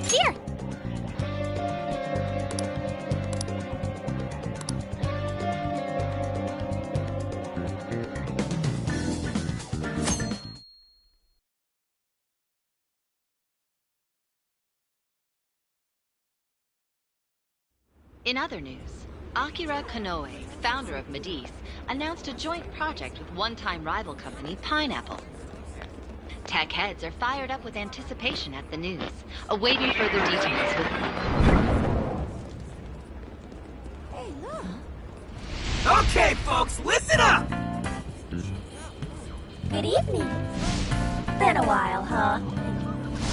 Here! In other news, Akira Konoe, founder of Medice, announced a joint project with one-time rival company Pineapple. Tech heads are fired up with anticipation at the news, awaiting further details with... Hey, look! Okay, folks, listen up! Good evening. Been a while, huh?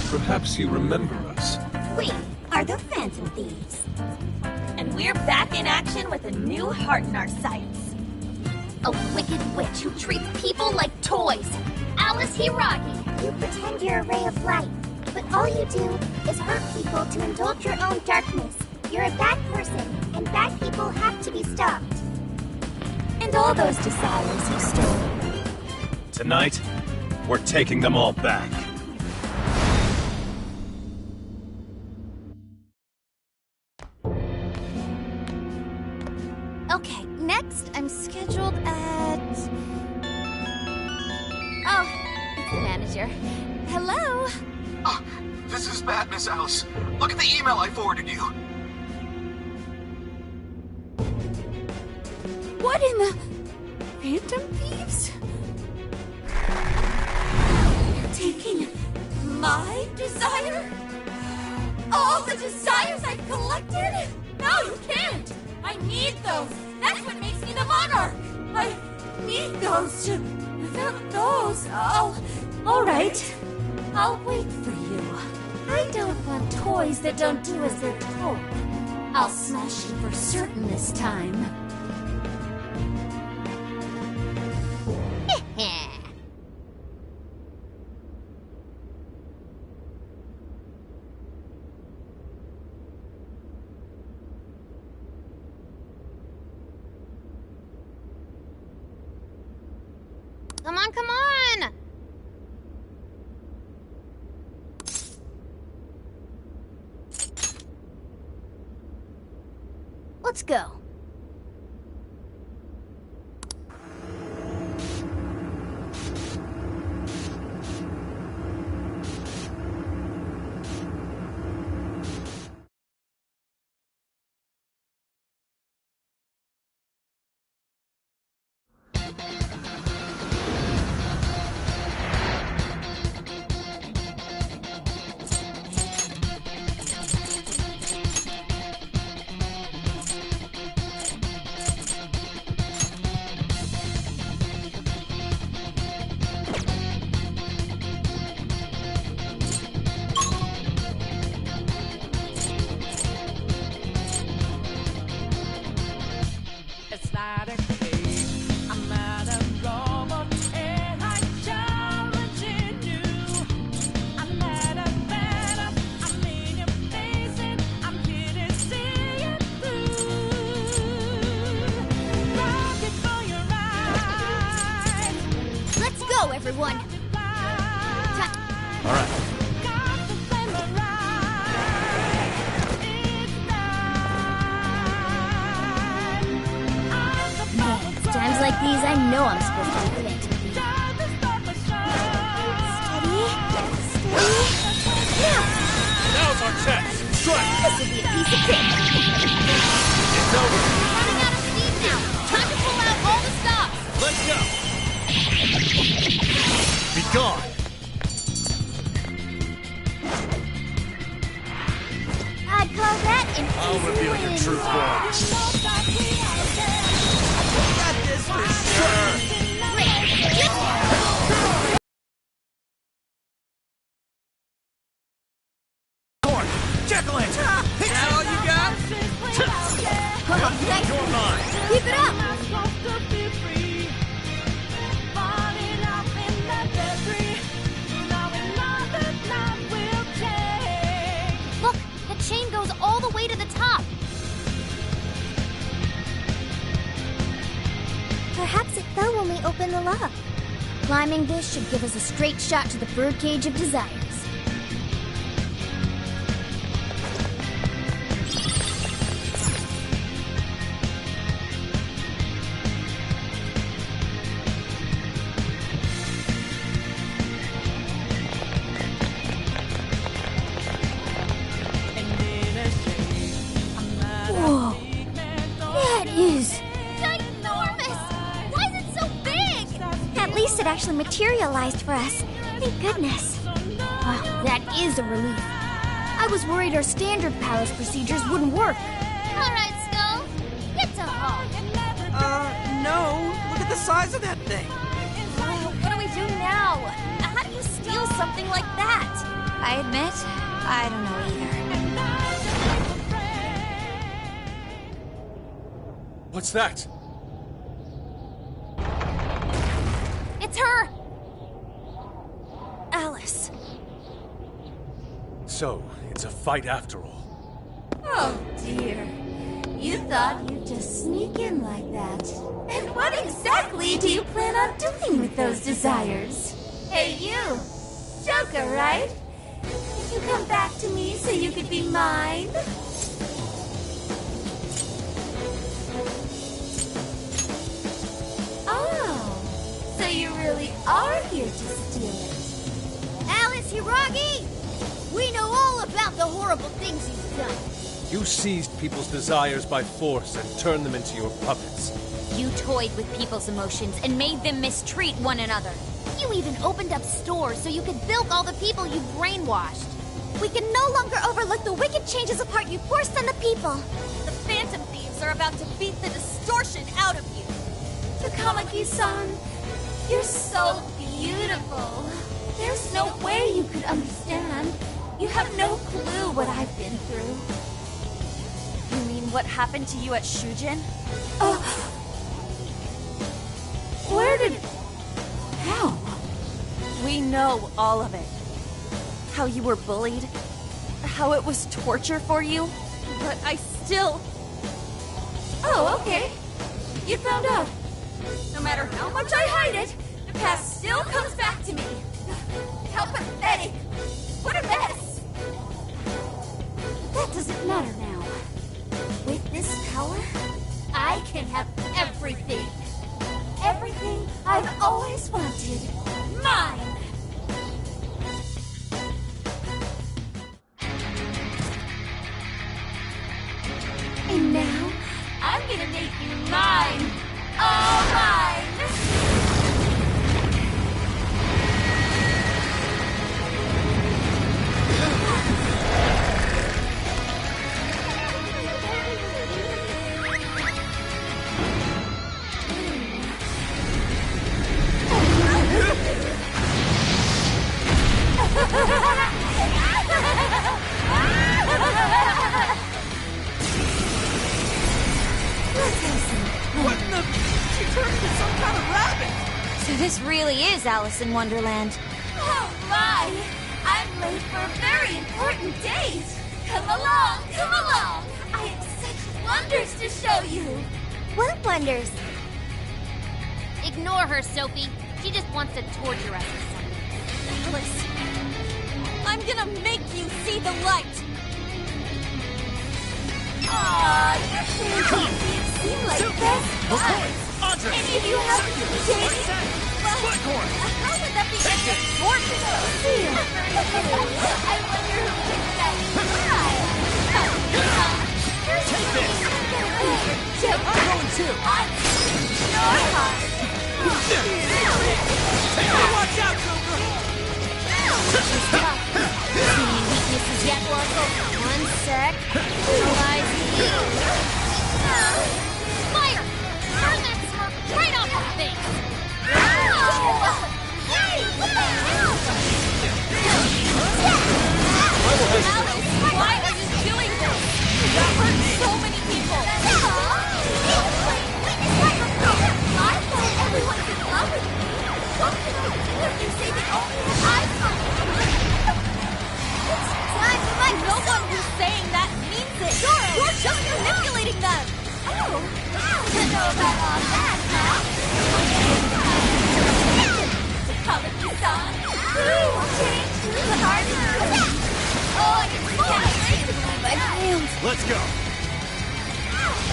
Perhaps you remember us. We are the Phantom Thieves. And we're back in action with a new heart in our sights. A wicked witch who treats people like toys. Alice Hiragi. You pretend you're a ray of light, but all you do is hurt people to indulge your own darkness. You're a bad person, and bad people have to be stopped. And all those desires you stole. Tonight, we're taking them all back. Okay, next I'm scheduled at... Oh, it's the manager. Hello? Ah, this is bad, Miss Alice. Look at the email I forwarded you. What in the... Phantom Thieves? You're taking my desire? All the desires I've collected? No, you can't! I need those! That's what makes me the monarch! I need those to... Without those, Alright. I'll wait for you. I don't want toys that don't do as they're told. I'll smash you for certain this time. Come on, come on! Let's go. Everyone. All right. Man, it's times like these I know I'm supposed to be Phantom Thief. Steady. Now! Now's our chance. Strike! This will be a piece of cake. It's over. We're running out of steam now. Time to pull out all the stops. Let's go. Be gone. I'd call that an I'll reveal your true form. Got this for sure! finally open the lock. Climbing this should give us a straight shot to the birdcage of desires. Whoa! That is ginormous! Why is it so big? At least it actually materialized for us. Thank goodness. Wow, that is a relief. I was worried our standard palace procedures wouldn't work. Alright, Skull. Get to home. No. Look at the size of that thing. What do we do now? How do you steal something like that? I admit, I don't know either. What's that? It's her! Alice. So, it's a fight after all. Oh, dear. You thought you'd just sneak in like that. And what exactly do you plan on doing with those desires? Hey, you! Joker, right? Did you come back to me so you could be mine? Oh, so you really are here to steal it. Alice Hiragi! We know all about the horrible things you've done. You seized people's desires by force and turned them into your puppets. You toyed with people's emotions and made them mistreat one another. You even opened up stores so you could bilk all the people you brainwashed. We can no longer overlook the wicked changes of heart you forced on the people. The Phantom Thieves are about to beat the distortion out of you. Takamaki-san, you're so beautiful. There's no way you could understand. You have no clue what I've been through. You mean what happened to you at Shujin? Where did... How? We know all of it. How you were bullied. How it was torture for you. But I still... Oh, okay. You found out. No matter how much I hide it, the past still comes back to me. How pathetic. What a mess. That doesn't matter now. With this power, I can have everything. Everything I've always wanted. Mine! And now, I'm gonna make you mine! All mine! What in the... She turned into some kind of rabbit! So this really is Alice in Wonderland. Oh my! I'm late for a very important date! Come along, come along! I have such wonders to show you! What wonders? Ignore her, Sophie. She just wants to torture us or something. Alice, I'm gonna make you see the light! Aww, you seem like best buds! Any of you have dated? Well, how would that be any important? I wonder who picked that smile. Take this! I'm going too! I'm your heart! Watch out, Joker! Any weaknesses yet, Oracle? One sec. Analyze you. Fire! Burn that smirk right off her face! Alice, why are you doing this? You hurt so many people! I thought everyone's in love with me! What can I do if you say that only I thought? It's time for my... No one who's saying that means it! You're just manipulating them! Oh, I don't know about all that, huh? go!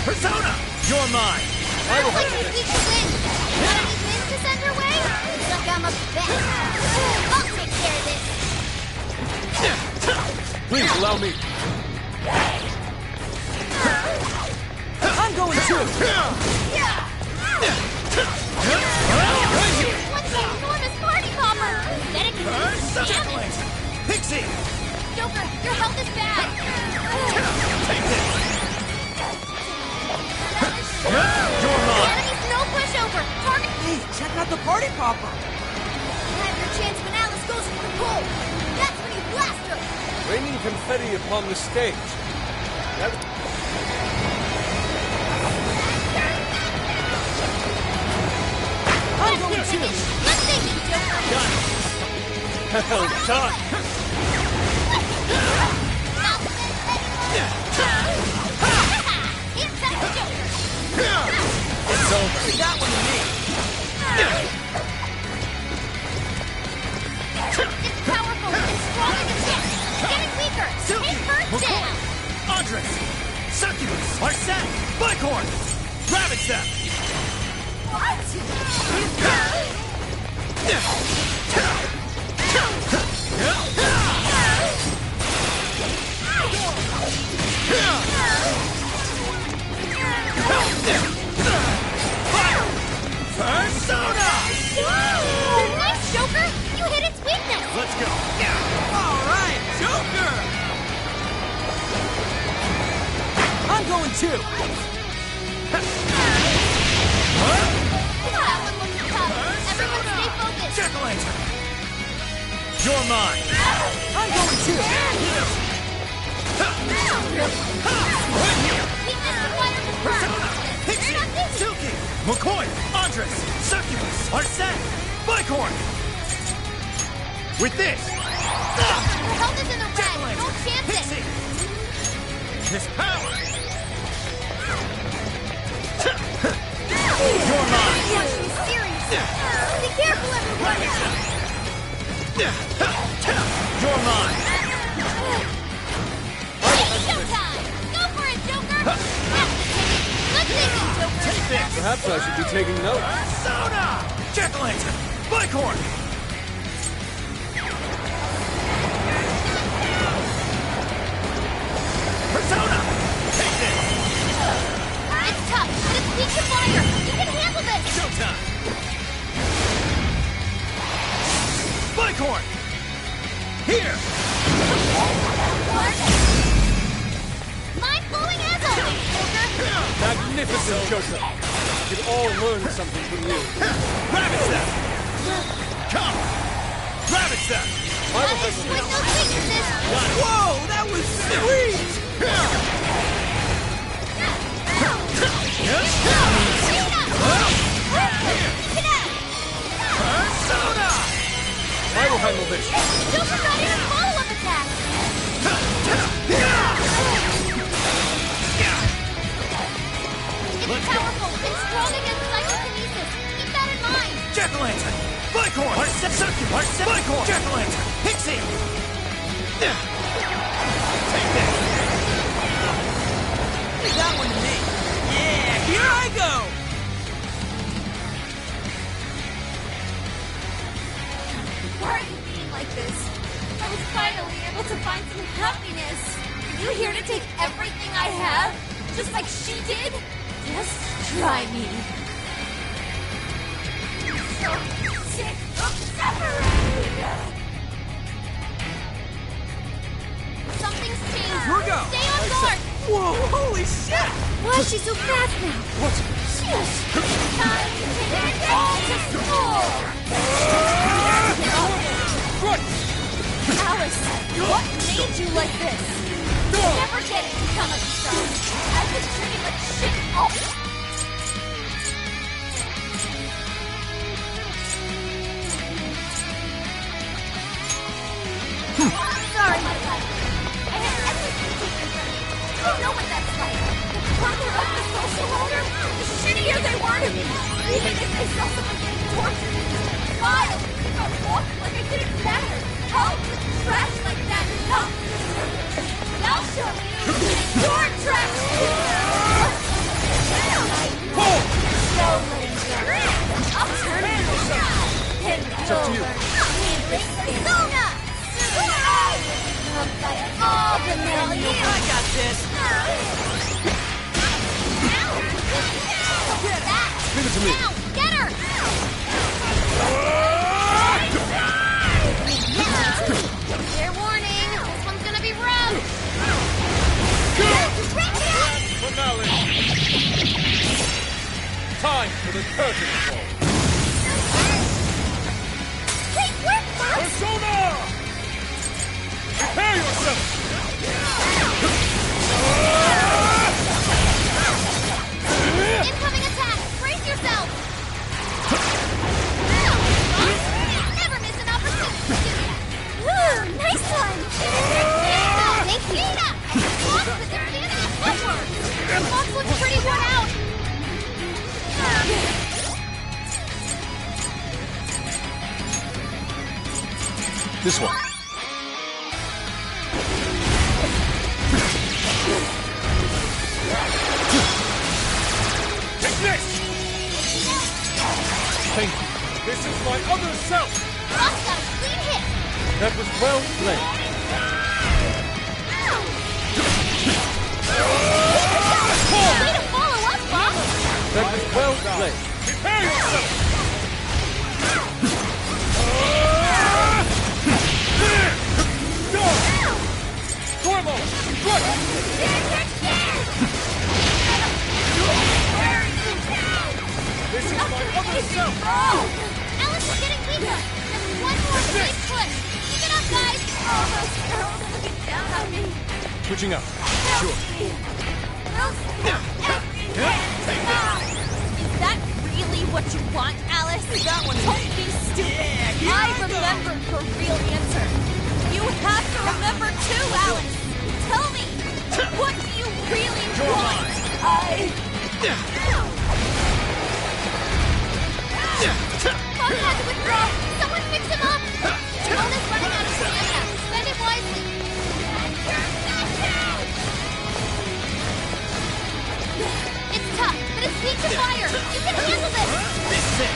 Persona! You're mine! I will help you beat the wind. Got any wind to send her way? Looks like I'm a bet. I'll take care of this. Please allow me. I'm going too! What's that enormous party popper? That it can damage. Pixie! Joker, your health is bad. Take this! The You're mine! enemy's no pushover. Target. Hey, check out the party popper! You have your chance when Alice goes for the pole. That's when you blast her. Raining confetti upon the stage. That... I'm going too! Let's take it, Joker. Well done. It's that Joker. It's over. That one to me! It's powerful and strong as a chick. Getting weaker. Take her down. Andres! Succubus! Arsene! Bicorn! Ravage them! Persona! Nice, Joker. You hit its weakness. Let's go! Alright, Joker! I'm going too! That one looks tough. Everyone stay focused. Jack-o'-lantern! You're mine! I'm going too! Weakness to fire confirmed. Pixie! You're not busy. Silky! McCoy! Andres! Succubus! Arsene! Bicorn! With this! Your health is in the red. Don't chance it. Pixie! This power! You're mine! She's serious. Be careful, everyone. You're mine! It's showtime. Go for it, Joker. Let's take it, Joker. Take this! Perhaps I should be taking notes. Persona! Jack-o'-lantern! Bicorn! Persona! Take this! It's tough, but it's weak to fire. You can handle this. Showtime! Bicorn! Here! Mind-blowing as always, Joker. Magnificent, Joker. We could all learn something from you. Ravage them! Come! Ravage them! I will With handle no weaknesses. Whoa, that was sweet! Persona! I will handle this. Joker got in a follow-up attack. It's powerful and strong against psychokinesis. Keep that in mind. Jack-o'-lantern! Bicorn! Arsene! Succubus! Arsene! Bicorn! Jack-o'-lantern! Pixie! Take this! That one to me! Yeah, here I go! Why are you being like this? I was finally able to find some happiness. Are you here to take everything I have? Just like she did? Just try me. So sick of suffering! Something's changed. Here we go! Stay on guard. Whoa, holy shit! Why is she so fast now? What? Time to take it all to school. Right! Alice, what made you like this? Never get to become a star. I've been treated like shit all. Sorry, my love. I had everything taken from me. You don't know what that's like. The further up the social ladder, the shittier they were to me. Even if they saw someone getting tortured, vile, if I walked like I didn't matter. Help with trash like that. No. I'll show you. Your It's up to you. Persona! All the men I got this. Leave it to me. Now, get her! Fair warning, this one's gonna be rough. Finale. Time for the curtain call. Great work, Fox! Persona! Prepare yourself! Incoming attack! Brace yourself! Never miss an opportunity! Ooh, nice one! Thank you! Fox with their cannon footwork! Fox looks pretty worn out! This one. Take this! Thank you. This is my other self! Fox got a clean hit! That was well played. Way to follow up, Fox! That was well played. Prepare yourself! Gormo! Right! This is my other self! Alice is getting weaker! Just one more big push! Keep it up, guys! All those girls are looking down on me. Switching up. Sure. Is that really what you want, Alice? That one. Don't be stupid. I remembered her real answer. You have to remember too, Alice. Tell me, what do you really want? Fox had to withdraw! Someone fix him up! Mona's running out of stamina! Spend it wisely! It's tough, but it's weak to fire! You can handle this! This is it.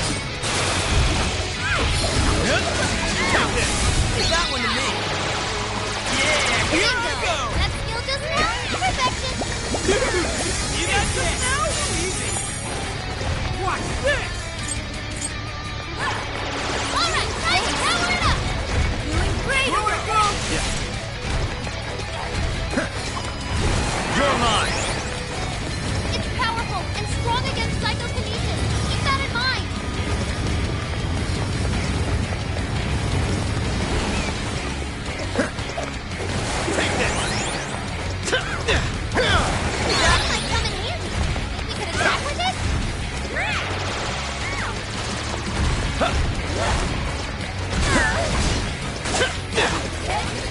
Take this. Leave that one to me. Yeah, here I go. That skill just now? Perfection! You got this now? Easy. Watch this. Alright, time to power it up! Doing great. Here I go. Yeah. You're mine. It's powerful and strong against psychokinesis. Keep that in mind. Take this. That might come in handy. We could attack with it?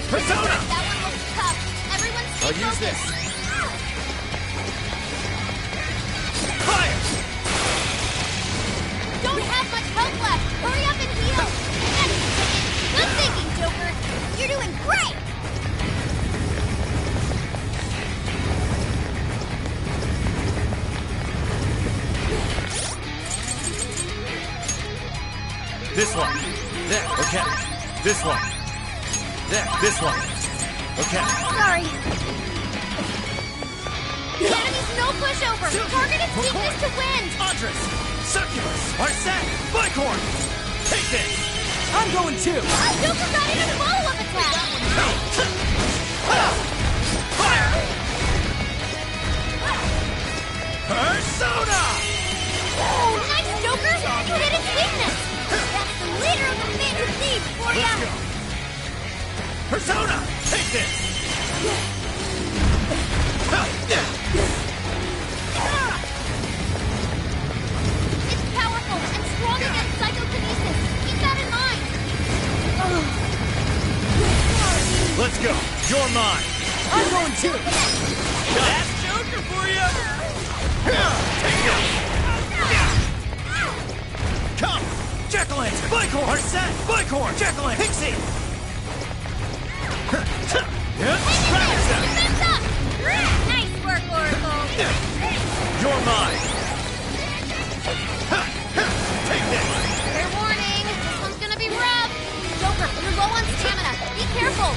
Persona. That one looks tough. Everyone stay I'll use focused. this. Fire. Don't have much health left. Hurry up and heal. That's the ticket. Good thinking, Joker. You're doing great. This one. There. Okay. This one. There. This one. Okay. Sorry. The enemy's no pushover. Target its weakness to win. Andres. Succubus. Arsene. Bicorn. Take this. I'm going too. Joker got in a follow-up attack. Fire. Persona. Oh, nice, Joker. You hit its weakness. That's the leader of the Phantom Thieves for Let's ya. go. Persona. Take this. It's powerful and strong against psychokinesis. Keep that in mind. Let's go. You're mine. I'm going too. That's Joker for you. Take this. Come. Jack-o'-lantern. Bicorn. Arsene. Bicorn. Jack-o'-lantern. Pixie. Grab yourself. Defense up. Nice work, Oracle. You're mine. Take this. Fair warning. This one's gonna be powerful!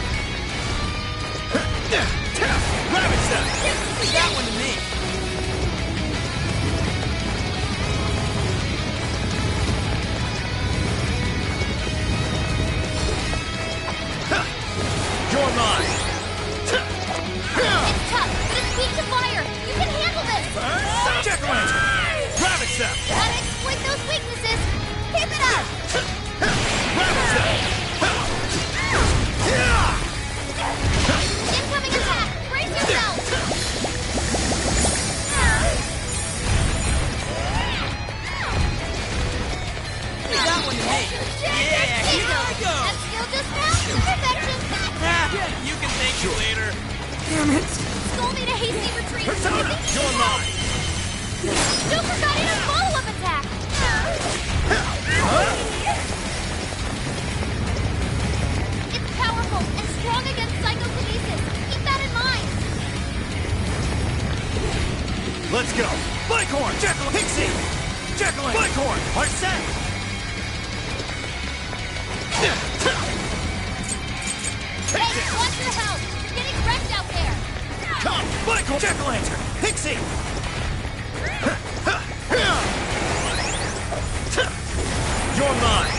Rabbit step! Leave that one to me. You're mine! It's tough, but it's weak to fire! You can handle this! Jack-o'-lantern! Rabbit step! Gotta exploit those weaknesses! Keep it up! Rabbit step! Incoming attack! Brace yourself! Leave that one to me. Yeah, here I go. That skill just now? Perfection! You can thank me later. Damn it. Skull made a hasty retreat. Persona! You're mine! Super got in a follow-up attack! It's powerful and strong against psychokinesis. Keep that in mind. Let's go! Bicorn! Jekyll! Pixie! Jekyll! Bicorn! Are set! Hey, watch your health. You're getting wrecked out there. Come! Bicorn! Jack-o'-lantern! Pixie! You're mine!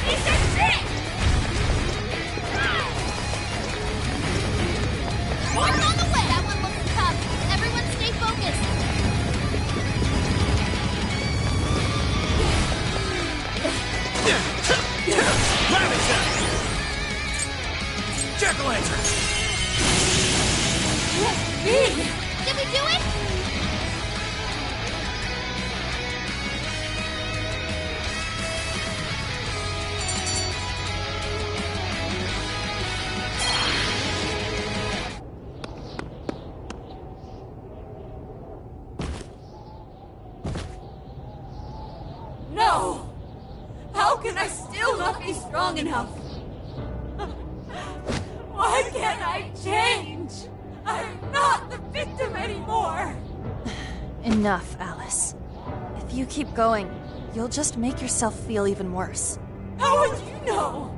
Piece of shit! One on the way. That one looks tough. Everyone stay focused. Rabbit step! Jack-o'-lantern! Did we do it? No! How can I still not be strong enough? Why can't I change? I'm not the victim anymore! Enough, Alice. If you keep going, you'll just make yourself feel even worse. How would you know?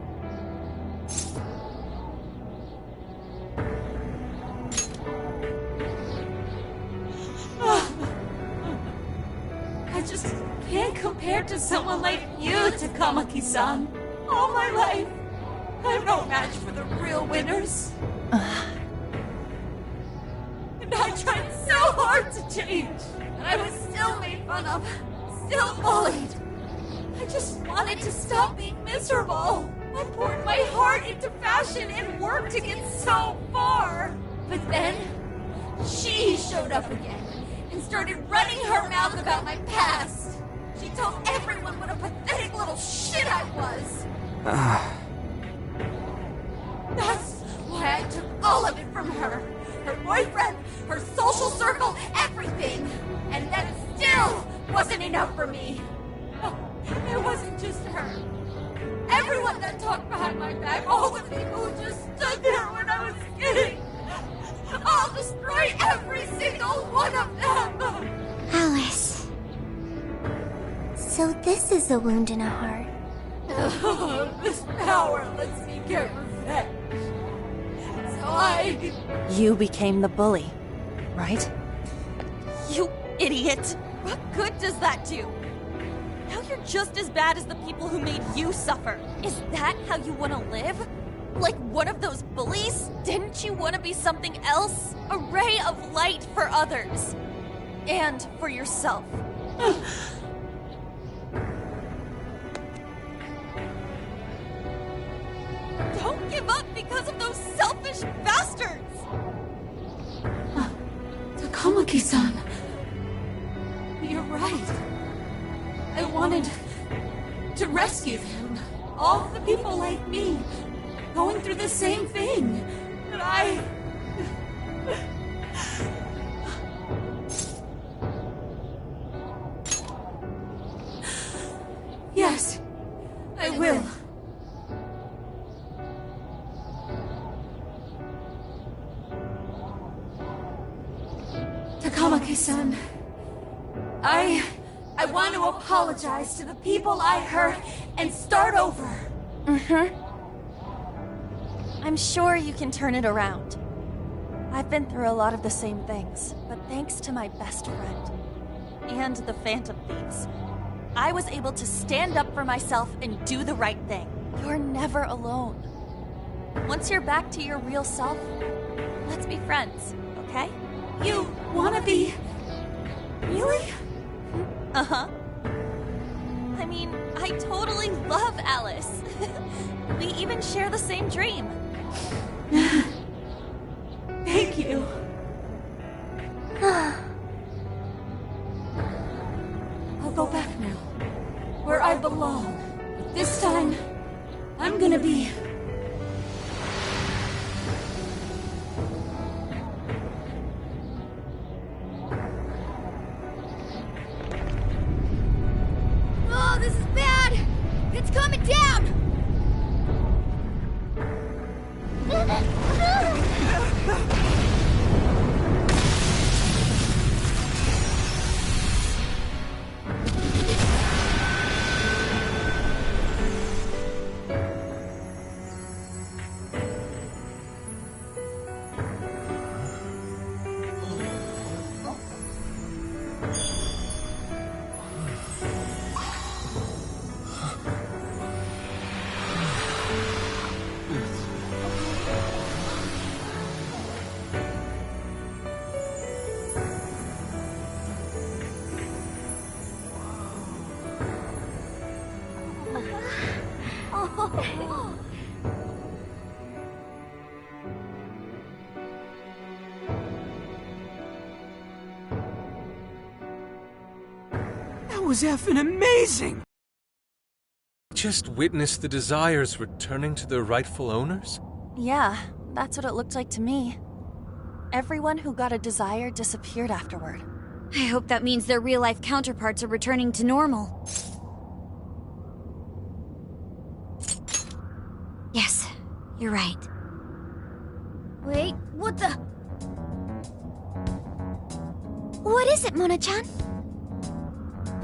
I just can't compare to someone like you, Takamaki-san. All my life, I'm no match for the real winners. And I tried so hard to change, and I was still made fun of, still bullied. I just wanted to stop being miserable. I poured my heart into fashion and worked to get so far. But then, she showed up again and started running her mouth about my past. She told everyone what a pathetic little shit I was. That's why I took all of it from her. Her boyfriend, her social circle, everything. And that still wasn't enough for me. It wasn't just her. Everyone that talked behind my back, all the people who just stood there when I was kidding. I'll destroy every single one of them! Alice. So this is the wound in a heart. This power lets me get revenge. So I... You became the bully, right? You idiot! What good does that do? Now you're just as bad as the people who made you suffer. Is that how you want to live? Like one of those bullies? Didn't you want to be something else? A ray of light for others. And for yourself. Don't give up because of those selfish bastards! Takamaki-san. You're right. I wanted to rescue them. All the people like me, going through the same thing. But I... Yes, I will. Takamaki-san, I want to apologize to the people I hurt and start over. I'm sure you can turn it around. I've been through a lot of the same things, but thanks to my best friend and the Phantom Thieves, I was able to stand up for myself and do the right thing. You're never alone. Once you're back to your real self, let's be friends, okay? You wanna be... Really? Uh-huh. I mean, I totally love Alice. We even share the same dream. Thank you. I'll go back now, where I belong. But this time, I'm gonna be... Oh, this is bad! It's coming down! That was effing amazing! Just witnessed the Desires returning to their rightful owners? Yeah, that's what it looked like to me. Everyone who got a desire disappeared afterward. I hope that means their real-life counterparts are returning to normal. Yes, you're right. Wait, what the... What is it, Mona-chan?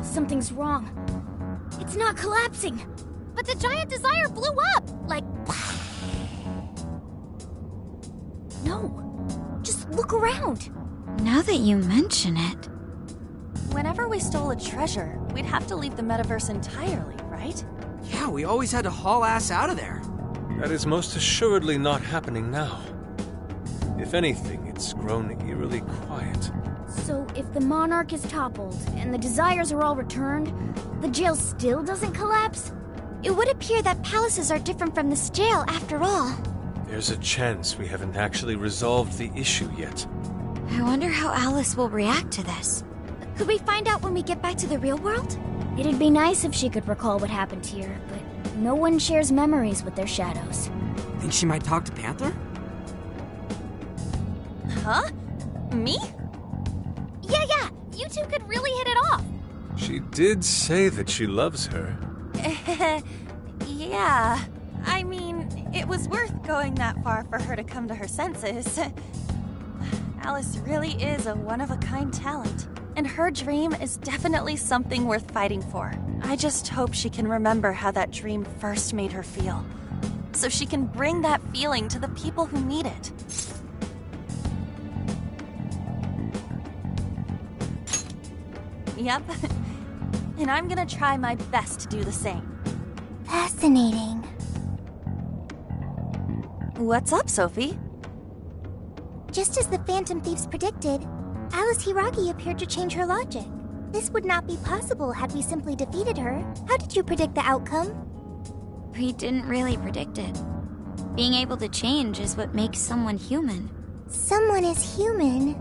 Something's wrong. It's not collapsing. But the giant desire blew up! Like... No. Just look around. Now that you mention it... Whenever we stole a treasure, we'd have to leave the metaverse entirely, right? Yeah, we always had to haul ass out of there. That is most assuredly not happening now. If anything, it's grown eerily quiet. So if the Monarch is toppled and the Desires are all returned, the jail still doesn't collapse? It would appear that palaces are different from this jail after all. There's a chance we haven't actually resolved the issue yet. I wonder how Alice will react to this. Could we find out when we get back to the real world? It'd be nice if she could recall what happened here, but no one shares memories with their shadows. Think she might talk to Panther? Huh? Me? Yeah, you two could really hit it off. She did say that she loves her. Yeah. I mean, it was worth going that far for her to come to her senses. Alice really is a one-of-a-kind talent. And her dream is definitely something worth fighting for. I just hope she can remember how that dream first made her feel, so she can bring that feeling to the people who need it. Yep. And I'm gonna try my best to do the same. Fascinating. What's up, Sophie? Just as the Phantom Thieves predicted, Alice Hiragi appeared to change her logic. This would not be possible had we simply defeated her. How did you predict the outcome? We didn't really predict it. Being able to change is what makes someone human. Someone is human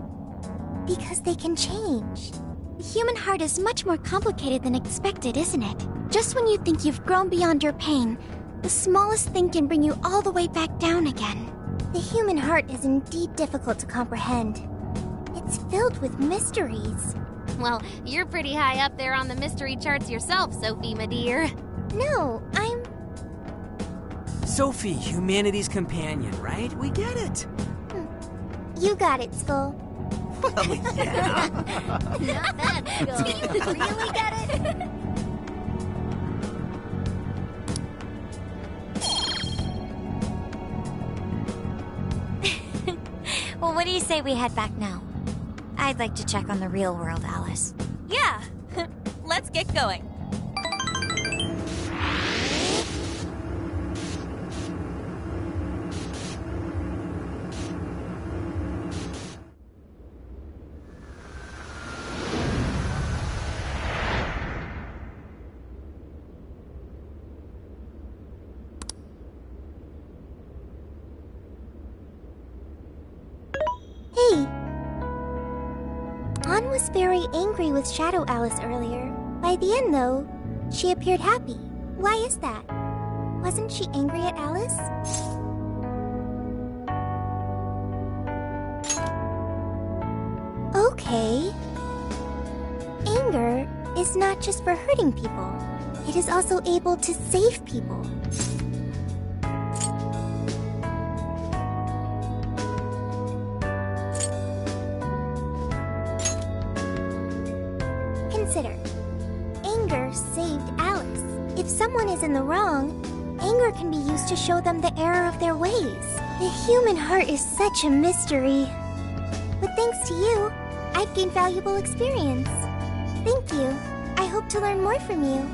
because they can change. The human heart is much more complicated than expected, isn't it? Just when you think you've grown beyond your pain, the smallest thing can bring you all the way back down again. The human heart is indeed difficult to comprehend. It's filled with mysteries. Well, you're pretty high up there on the mystery charts yourself, Sophie, my dear. No, I'm... Sophie, humanity's companion, right? We get it. You got it, Skull. Well, yeah. Not bad, Skull. Do you really get it? what do you say we head back now? I'd like to check on the real world, Alice. Yeah, let's get going. Hey! Ann was very angry with Shadow Alice earlier. By the end, though, she appeared happy. Why is that? Wasn't she angry at Alice? Okay. Anger is not just for hurting people. It is also able to save people. Consider. Anger saved Alice. If someone is in the wrong, anger can be used to show them the error of their ways. The human heart is such a mystery. But thanks to you, I've gained valuable experience. Thank you. I hope to learn more from you.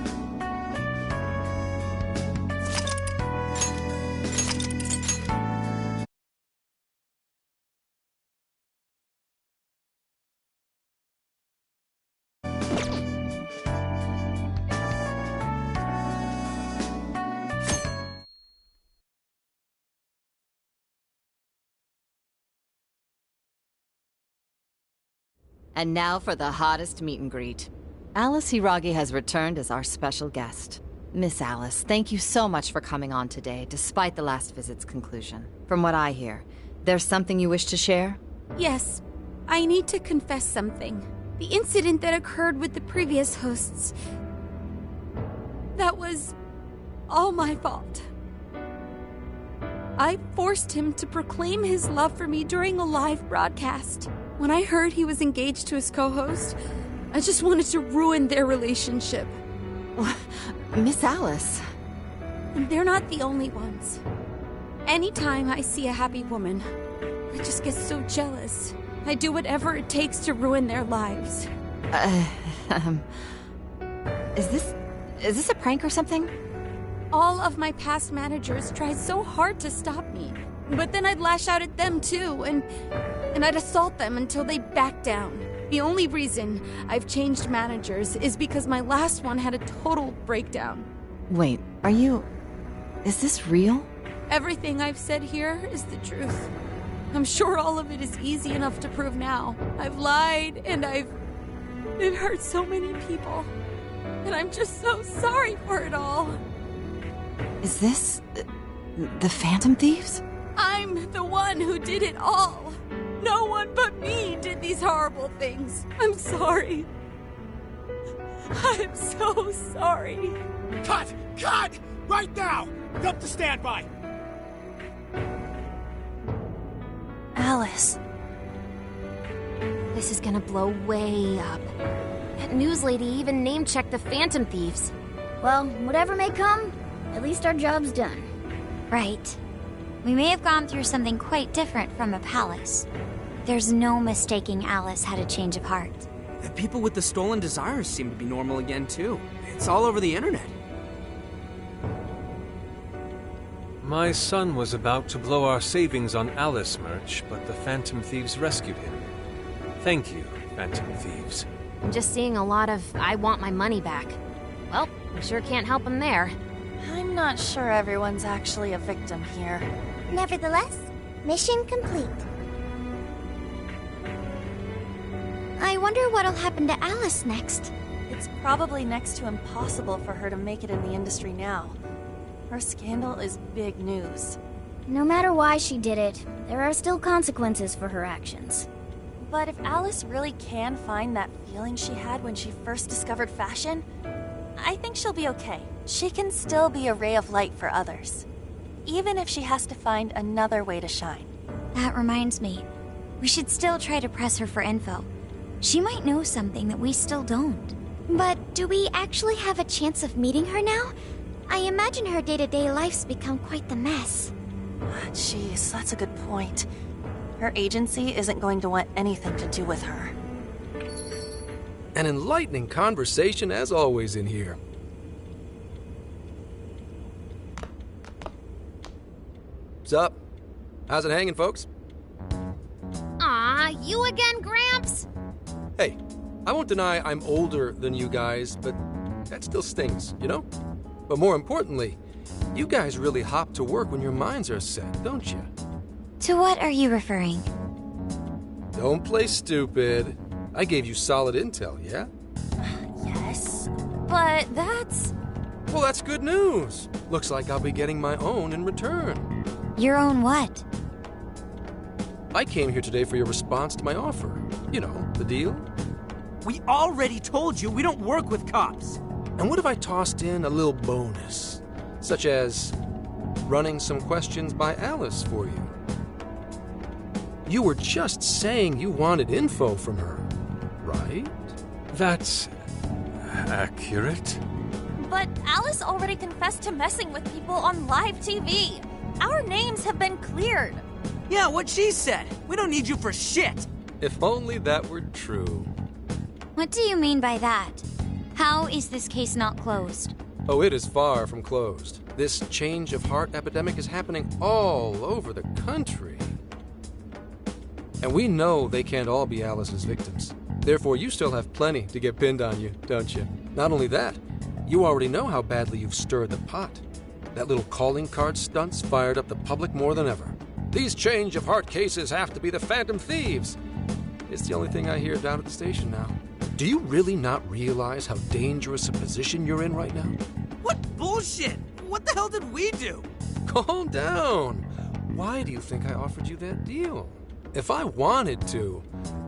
And now for the hottest meet and greet. Alice Hiragi has returned as our special guest. Miss Alice, thank you so much for coming on today, despite the last visit's conclusion. From what I hear, there's something you wish to share? Yes. I need to confess something. The incident that occurred with the previous hosts... that was... all my fault. I forced him to proclaim his love for me during a live broadcast. When I heard he was engaged to his co-host, I just wanted to ruin their relationship. Miss Alice... And they're not the only ones. Anytime I see a happy woman, I just get so jealous. I do whatever it takes to ruin their lives. Is this a prank or something? All of my past managers tried so hard to stop me. But then I'd lash out at them too, and I'd assault them until they backed down. The only reason I've changed managers is because my last one had a total breakdown. Wait, is this real? Everything I've said here is the truth. I'm sure all of it is easy enough to prove now. I've lied, and it hurt so many people. And I'm just so sorry for it all. Is this... the Phantom Thieves? I'm the one who did it all. No one but me did these horrible things. I'm sorry. I'm so sorry. Cut! Cut! Right now! Up to standby! Alice. This is gonna blow way up. That news lady even name-checked the Phantom Thieves. Well, whatever may come, at least our job's done. Right. We may have gone through something quite different from a palace. There's no mistaking Alice had a change of heart. The people with the stolen desires seem to be normal again, too. It's all over the internet. My son was about to blow our savings on Alice merch, but the Phantom Thieves rescued him. Thank you, Phantom Thieves. I'm just seeing a lot of, I want my money back. Well, we sure can't help him there. I'm not sure everyone's actually a victim here. Nevertheless, mission complete. I wonder what'll happen to Alice next. It's probably next to impossible for her to make it in the industry now. Her scandal is big news. No matter why she did it, there are still consequences for her actions. But if Alice really can find that feeling she had when she first discovered fashion, I think she'll be okay. She can still be a ray of light for others, even if she has to find another way to shine. That reminds me, we should still try to press her for info. She might know something that we still don't. But do we actually have a chance of meeting her now? I imagine her day-to-day life's become quite the mess. Jeez, that's a good point. Her agency isn't going to want anything to do with her. An enlightening conversation as always in here. What's up? How's it hanging, folks? Aw, you again, Gramps? Hey, I won't deny I'm older than you guys, but that still stings, you know? But more importantly, you guys really hop to work when your minds are set, don't you? To what are you referring? Don't play stupid. I gave you solid intel, yeah? Yes, but that's... Well, that's good news. Looks like I'll be getting my own in return. Your own what? I came here today for your response to my offer. You know, the deal. We already told you we don't work with cops. And what if I tossed in a little bonus? Such as running some questions by Alice for you. You were just saying you wanted info from her, right? That's accurate. But Alice already confessed to messing with people on live TV. Our names have been cleared. Yeah, what she said. We don't need you for shit. If only that were true. What do you mean by that? How is this case not closed? Oh, it is far from closed. This change of heart epidemic is happening all over the country. And we know they can't all be Alice's victims. Therefore, you still have plenty to get pinned on you, don't you? Not only that, you already know how badly you've stirred the pot. That little calling card stunt's fired up the public more than ever. These change of heart cases have to be the Phantom Thieves. It's the only thing I hear down at the station now. Do you really not realize how dangerous a position you're in right now? What bullshit? What the hell did we do? Calm down. Why do you think I offered you that deal? If I wanted to,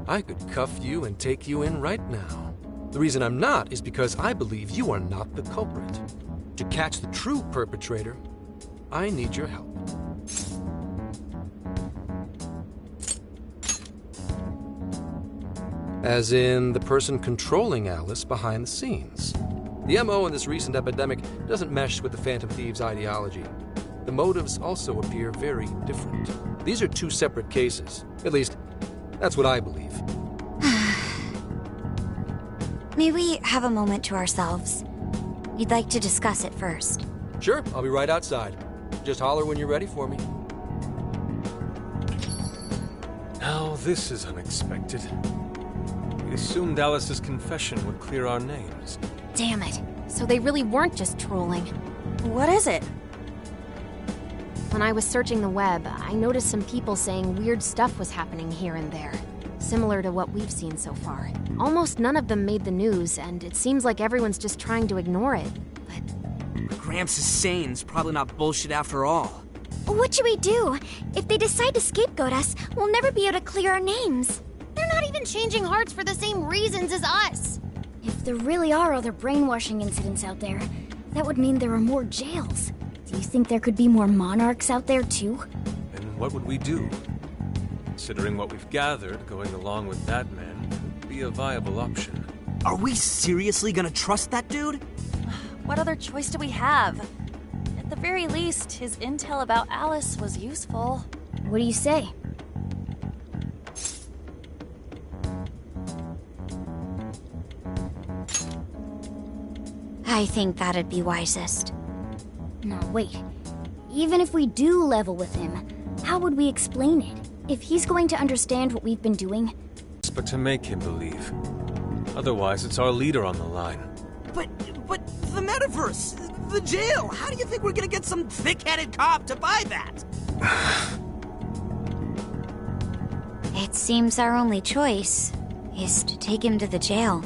I could cuff you and take you in right now. The reason I'm not is because I believe you are not the culprit. To catch the true perpetrator, I need your help. As in the person controlling Alice behind the scenes. The MO in this recent epidemic doesn't mesh with the Phantom Thieves' ideology. The motives also appear very different. These are two separate cases. At least, that's what I believe. May we have a moment to ourselves? We'd like to discuss it first. Sure, I'll be right outside. Just holler when you're ready for me. Now this is unexpected. We assumed Alice's confession would clear our names. Damn it. So they really weren't just trolling. What is it? When I was searching the web, I noticed some people saying weird stuff was happening here and there. Similar to what we've seen so far. Almost none of them made the news, and it seems like everyone's just trying to ignore it. But Gramps is sane. It's probably not bullshit after all. What should we do? If they decide to scapegoat us, we'll never be able to clear our names. They're not even changing hearts for the same reasons as us. If there really are other brainwashing incidents out there, that would mean there are more jails. Do you think there could be more monarchs out there too? And what would we do? Considering what we've gathered, going along with that man could be a viable option. Are we seriously gonna trust that dude? What other choice do we have? At the very least, his intel about Alice was useful. What do you say? I think that'd be wisest. No, wait. Even if we do level with him, how would we explain it? If he's going to understand what we've been doing... But to make him believe. Otherwise, it's our leader on the line. But the metaverse, the jail, how do you think we're gonna get some thick-headed cop to buy that? It seems our only choice is to take him to the jail.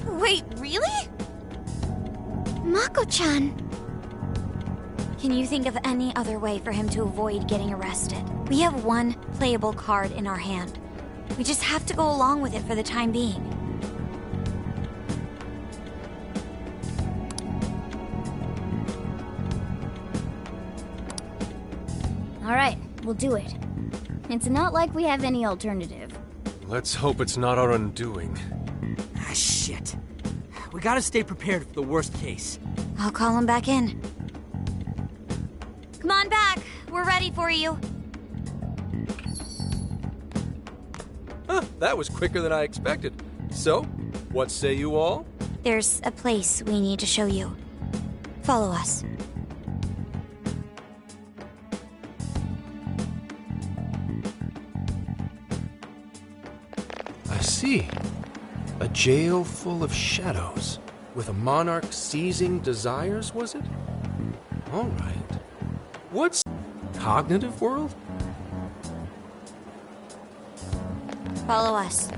Wait, really? Mako-chan! Can you think of any other way for him to avoid getting arrested? We have one playable card in our hand. We just have to go along with it for the time being. Alright, we'll do it. It's not like we have any alternative. Let's hope it's not our undoing. Ah, shit. We gotta stay prepared for the worst case. I'll call him back in. Come on back. We're ready for you. That was quicker than I expected. So, what say you all? There's a place we need to show you. Follow us. I see. A jail full of shadows. With a monarch seizing desires, was it? All right. What's cognitive world? Follow us.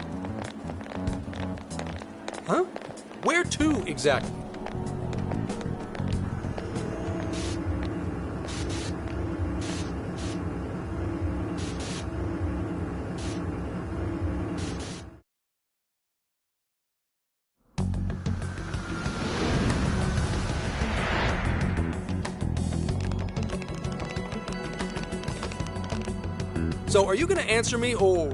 Huh? Where to, exactly? So, are you gonna answer me, or...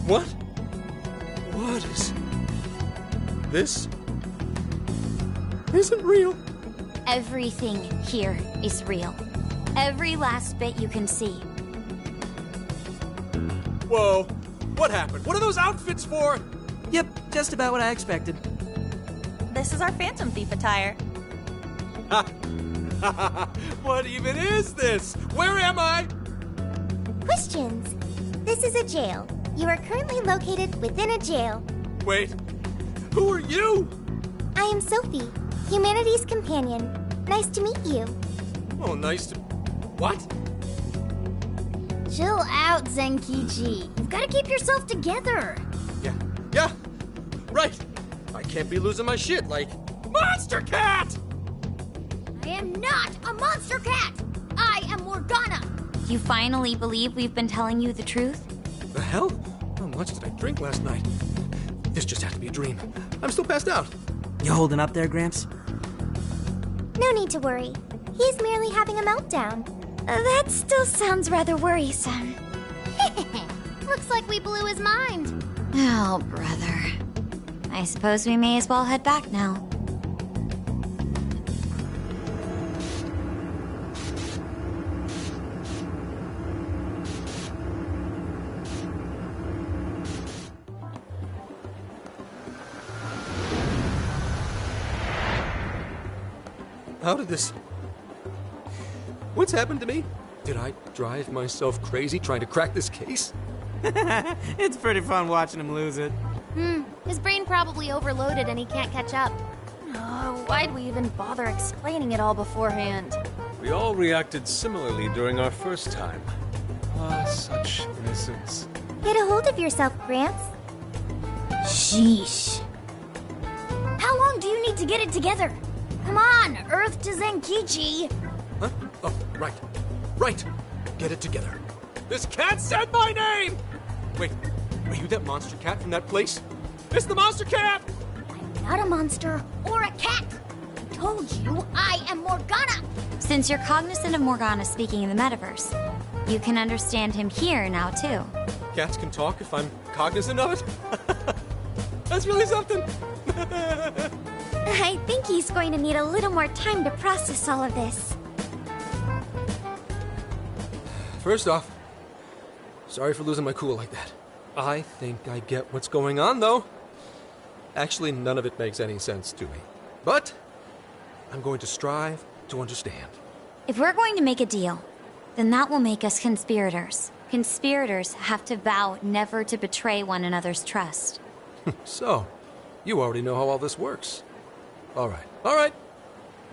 What? What is... This... isn't real. Everything here is real. Every last bit you can see. Whoa. What happened? What are those outfits for? Yep, just about what I expected. This is our Phantom Thief attire. What even is this? Where am I? Questions. This is a jail. You are currently located within a jail. Wait, who are you? I am Sophie, humanity's companion. Nice to meet you. Oh, nice to... What? Chill out, Zenkichi. You've got to keep yourself together. Yeah, right. I can't be losing my shit like... Monster Cat! I am not a monster cat! I am Morgana! You finally believe we've been telling you the truth? The hell? How much did I drink last night? This just had to be a dream. I'm still passed out. You holding up there, Gramps? No need to worry. He's merely having a meltdown. That still sounds rather worrisome. Looks like we blew his mind. Oh, brother. I suppose we may as well head back now. How did this... What's happened to me? Did I drive myself crazy trying to crack this case? It's pretty fun watching him lose it. His brain probably overloaded and he can't catch up. Oh, why'd we even bother explaining it all beforehand? We all reacted similarly during our first time. Ah, such innocence. Get a hold of yourself, Gramps. Sheesh. How long do you need to get it together? Come on, Earth to Zenkichi. Huh? Oh, right. Right. Get it together. This cat said my name! Wait, are you that monster cat from that place? It's the monster cat! I'm not a monster or a cat. I told you I am Morgana. Since you're cognizant of Morgana speaking in the metaverse, you can understand him here now, too. Cats can talk if I'm cognizant of it? That's really something! I think he's going to need a little more time to process all of this. First off, sorry for losing my cool like that. I think I get what's going on, though. Actually, none of it makes any sense to me. But I'm going to strive to understand. If we're going to make a deal, then that will make us conspirators. Conspirators have to vow never to betray one another's trust. So, you already know how all this works. All right.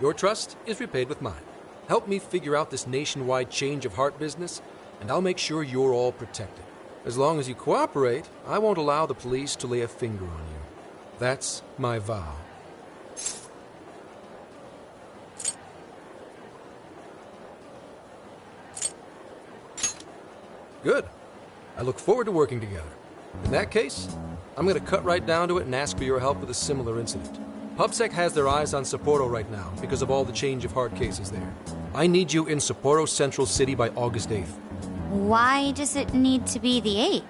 Your trust is repaid with mine. Help me figure out this nationwide change of heart business, and I'll make sure you're all protected. As long as you cooperate, I won't allow the police to lay a finger on you. That's my vow. Good. I look forward to working together. In that case, I'm going to cut right down to it and ask for your help with a similar incident. PubSec has their eyes on Sapporo right now because of all the change of heart cases there. I need you in Sapporo Central City by August 8th. Why does it need to be the 8th?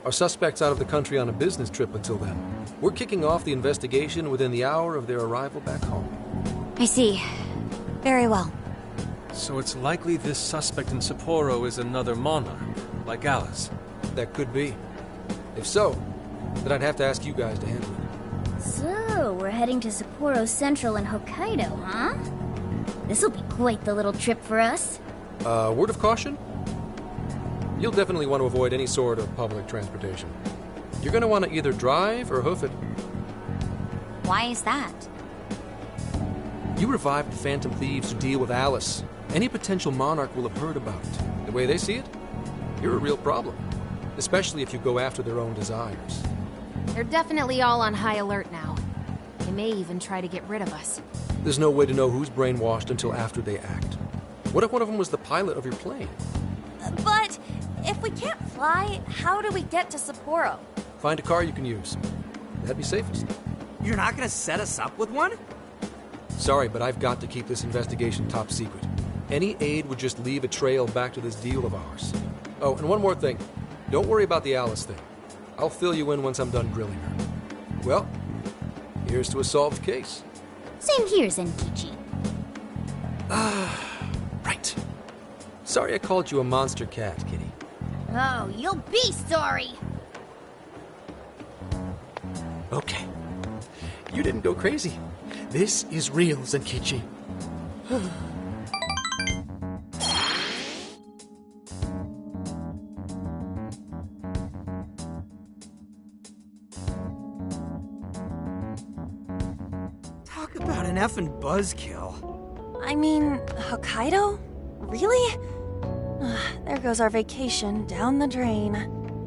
Our suspect's out of the country on a business trip until then. We're kicking off the investigation within the hour of their arrival back home. I see. Very well. So it's likely this suspect in Sapporo is another monarch, like Alice. That could be. If so, then I'd have to ask you guys to handle it. So, we're heading to Sapporo Central in Hokkaido, huh? This'll be quite the little trip for us. Word of caution? You'll definitely want to avoid any sort of public transportation. You're going to want to either drive or hoof it. Why is that? You revived the Phantom Thieves to deal with Alice. Any potential monarch will have heard about it. The way they see it, you're a real problem. Especially if you go after their own desires. They're definitely all on high alert now. They may even try to get rid of us. There's no way to know who's brainwashed until after they act. What if one of them was the pilot of your plane? But if we can't fly, how do we get to Sapporo? Find a car you can use. That'd be safest. You're not gonna set us up with one? Sorry, but I've got to keep this investigation top secret. Any aid would just leave a trail back to this deal of ours. Oh, and one more thing. Don't worry about the Alice thing. I'll fill you in once I'm done grilling her. Well, here's to a solved case. Same here, Zenkichi. Right. Sorry I called you a monster cat, kitty. Oh, you'll be sorry! Okay. You didn't go crazy. This is real, Zenkichi. Talk about an effing buzzkill. I mean, Hokkaido? Really? There goes our vacation down the drain.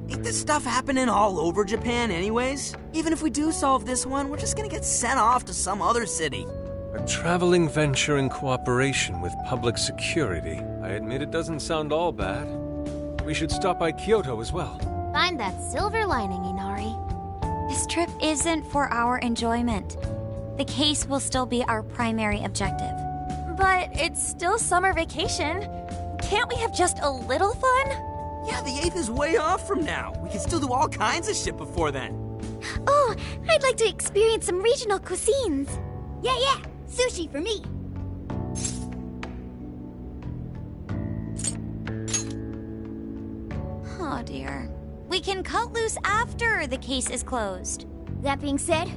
Ain't this stuff happening all over Japan anyways? Even if we do solve this one, we're just gonna get sent off to some other city. A traveling venture in cooperation with public security. I admit it doesn't sound all bad. We should stop by Kyoto as well. Find that silver lining, Inari. This trip isn't for our enjoyment. The case will still be our primary objective. But it's still summer vacation. Can't we have just a little fun? Yeah, the 8th is way off from now. We can still do all kinds of shit before then. Oh, I'd like to experience some regional cuisines. Yeah, sushi for me. Oh dear. We can cut loose after the case is closed. That being said,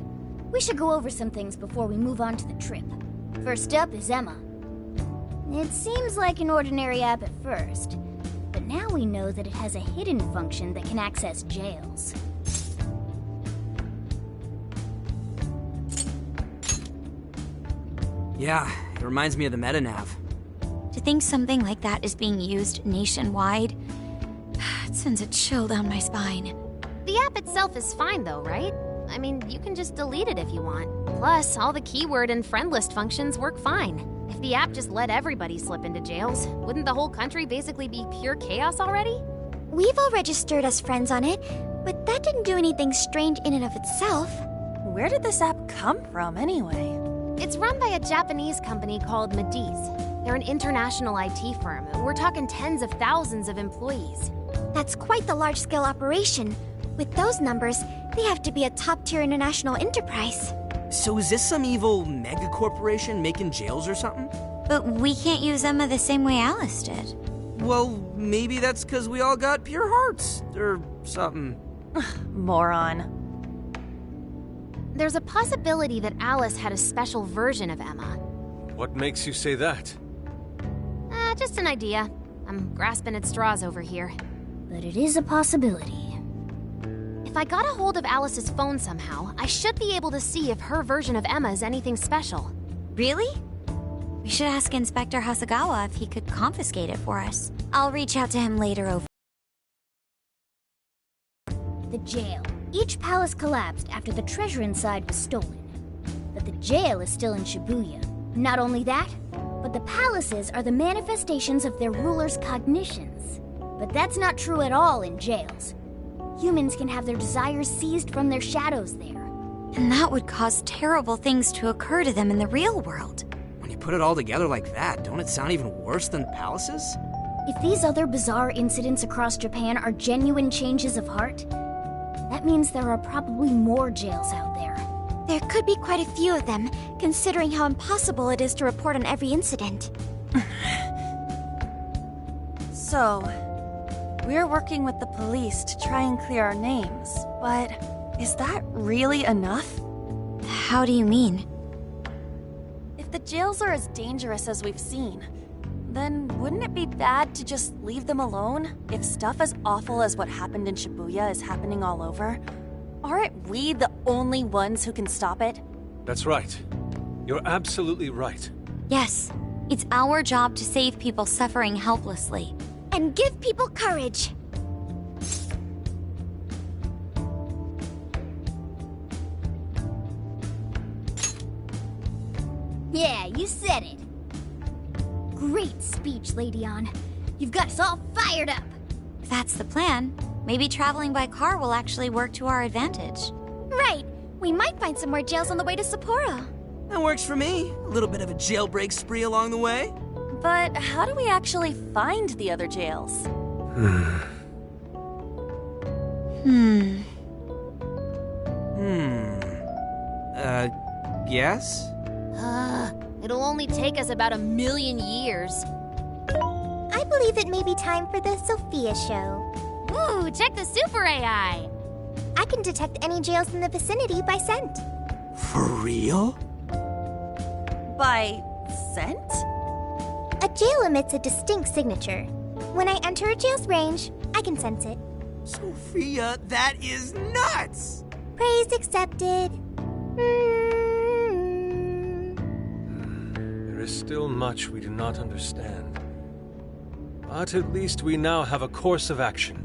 we should go over some things before we move on to the trip. First up is Emma. It seems like an ordinary app at first, but now we know that it has a hidden function that can access jails. Yeah, it reminds me of the MetaNav. To think something like that is being used nationwide, it sends a chill down my spine. The app itself is fine though, right? I mean, you can just delete it if you want. Plus, all the keyword and friend list functions work fine. If the app just let everybody slip into jails, wouldn't the whole country basically be pure chaos already? We've all registered as friends on it, but that didn't do anything strange in and of itself. Where did this app come from, anyway? It's run by a Japanese company called Mediz. They're an international IT firm. We're talking tens of thousands of employees. That's quite the large-scale operation. With those numbers, they have to be a top-tier international enterprise. So is this some evil mega corporation making jails or something? But we can't use Emma the same way Alice did. Well, maybe that's because we all got pure hearts, or something. Moron. There's a possibility that Alice had a special version of Emma. What makes you say that? Just an idea. I'm grasping at straws over here. But it is a possibility. If I got a hold of Alice's phone somehow, I should be able to see if her version of Emma is anything special. Really? We should ask Inspector Hasagawa if he could confiscate it for us. I'll reach out to him later over. The jail. Each palace collapsed after the treasure inside was stolen. But the jail is still in Shibuya. Not only that, but the palaces are the manifestations of their rulers' cognitions. But that's not true at all in jails. Humans can have their desires seized from their shadows there. And that would cause terrible things to occur to them in the real world. When you put it all together like that, don't it sound even worse than palaces? If these other bizarre incidents across Japan are genuine changes of heart, that means there are probably more jails out there. There could be quite a few of them, considering how impossible it is to report on every incident. So, we're working with the police to try and clear our names, but is that really enough? How do you mean? If the jails are as dangerous as we've seen, then wouldn't it be bad to just leave them alone if stuff as awful as what happened in Shibuya is happening all over? Aren't we the only ones who can stop it? That's right. You're absolutely right. Yes, it's our job to save people suffering helplessly. And give people courage. Yeah, you said it. Great speech, Lady Ann. You've got us all fired up. If that's the plan, maybe traveling by car will actually work to our advantage. Right. We might find some more jails on the way to Sapporo. That works for me. A little bit of a jailbreak spree along the way. But how do we actually find the other jails? Yes? It'll only take us about 1,000,000 years. I believe it may be time for the Sophia show. Ooh, check the super AI. I can detect any jails in the vicinity by scent. For real? By scent? A jail emits a distinct signature. When I enter a jail's range, I can sense it. Sophia, that is nuts! Praise accepted. There is still much we do not understand. But at least we now have a course of action.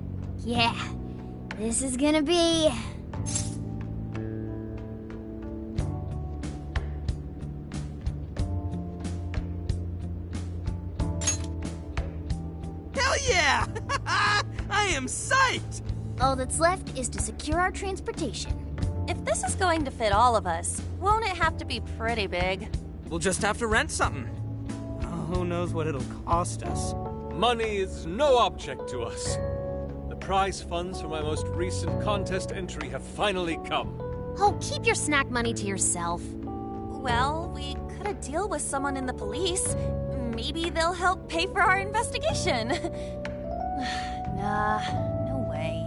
Yeah, this is gonna be... Hell yeah! I am psyched! All that's left is to secure our transportation. If this is going to fit all of us, won't it have to be pretty big? We'll just have to rent something. Oh, who knows what it'll cost us? Money is no object to us. The prize funds for my most recent contest entry have finally come. Oh, keep your snack money to yourself. Well, we cut a deal with someone in the police. Maybe they'll help pay for our investigation. Nah, no way.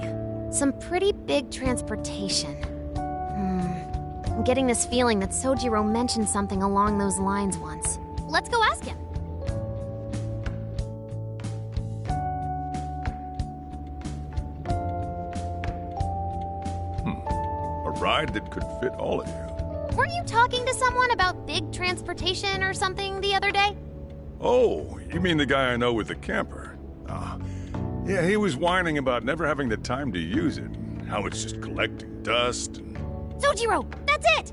Some pretty big transportation. I'm getting this feeling that Sojiro mentioned something along those lines once. Let's go ask him. A ride that could fit all of you. Weren't you talking to someone about big transportation or something the other day? Oh, you mean the guy I know with the camper? Yeah, he was whining about never having the time to use it. How it's just collecting dust and... Sojiro, that's it!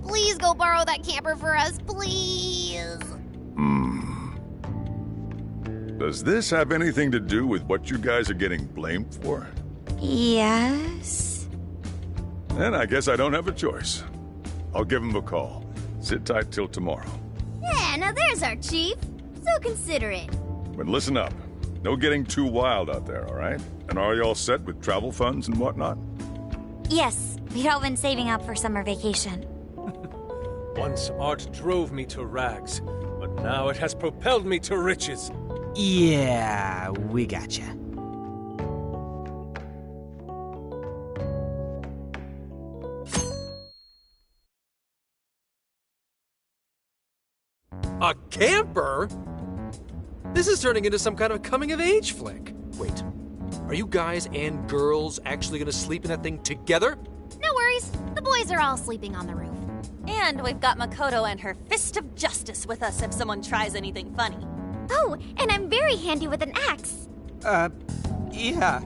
Please go borrow that camper for us, please. Does this have anything to do with what you guys are getting blamed for? Yes? Then I guess I don't have a choice. I'll give him a call. Sit tight till tomorrow. Yeah, now there's our chief. So considerate. But listen up. No getting too wild out there, all right? And are you all set with travel funds and whatnot? Yes, we'd all been saving up for summer vacation. Once art drove me to rags, but now it has propelled me to riches. Yeah, we gotcha. A camper? This is turning into some kind of coming-of-age flick. Wait, are you guys and girls actually gonna sleep in that thing together? No worries. The boys are all sleeping on the roof. And we've got Makoto and her Fist of Justice with us if someone tries anything funny. Oh, and I'm very handy with an axe. Yeah.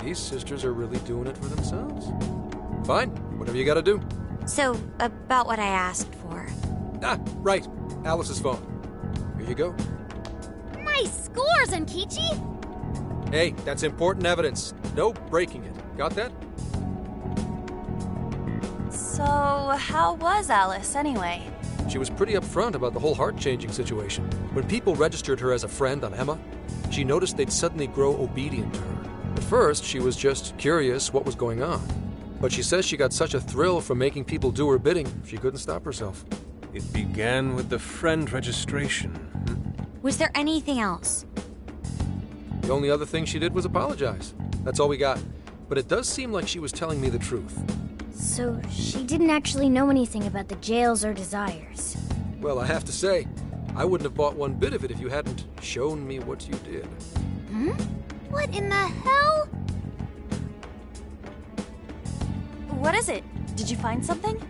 These sisters are really doing it for themselves. Fine, whatever you gotta do. So, about what I asked for. Ah, right. Alice's phone. Here you go. Nice scores, Enkichi! Hey, that's important evidence. No breaking it. Got that? So, how was Alice anyway? She was pretty upfront about the whole heart-changing situation. When people registered her as a friend on Emma, she noticed they'd suddenly grow obedient to her. At first, she was just curious what was going on. But she says she got such a thrill from making people do her bidding, she couldn't stop herself. It began with the friend registration. Was there anything else? The only other thing she did was apologize. That's all we got. But it does seem like she was telling me the truth. So she didn't actually know anything about the jails or desires. Well, I have to say, I wouldn't have bought one bit of it if you hadn't shown me what you did. Hmm? What in the hell? What is it? Did you find something?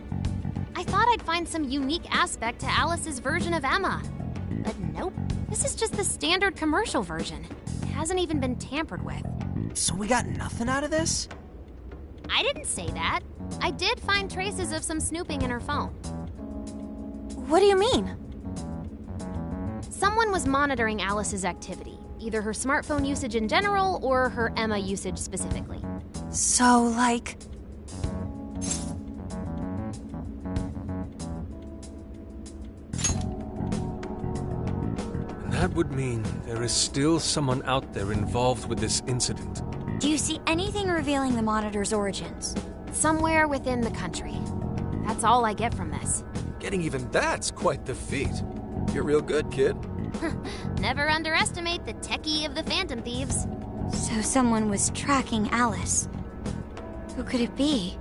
I thought I'd find some unique aspect to Alice's version of Emma. But nope, this is just the standard commercial version. It hasn't even been tampered with. So we got nothing out of this? I didn't say that. I did find traces of some snooping in her phone. What do you mean? Someone was monitoring Alice's activity, either her smartphone usage in general or her Emma usage specifically. So, like... That would mean there is still someone out there involved with this incident. Do you see anything revealing the Monitor's origins? Somewhere within the country. That's all I get from this. Getting even that's quite the feat. You're real good, kid. Never underestimate the techie of the Phantom Thieves. So someone was tracking Alice. Who could it be?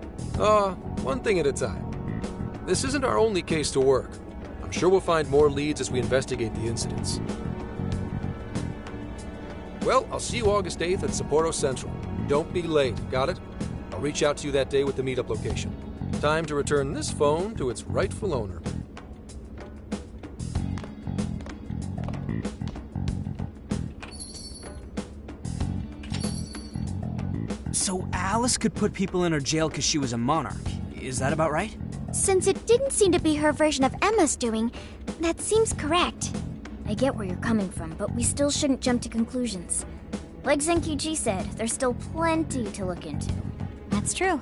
One thing at a time. This isn't our only case to work. I'm sure we'll find more leads as we investigate the incidents. Well, I'll see you August 8th at Sapporo Central. Don't be late, got it? I'll reach out to you that day with the meetup location. Time to return this phone to its rightful owner. So Alice could put people in her jail because she was a monarch. Is that about right? Since it didn't seem to be her version of Emma's doing, that seems correct. I get where you're coming from, but we still shouldn't jump to conclusions. Like Zenkyuji said, there's still plenty to look into. That's true.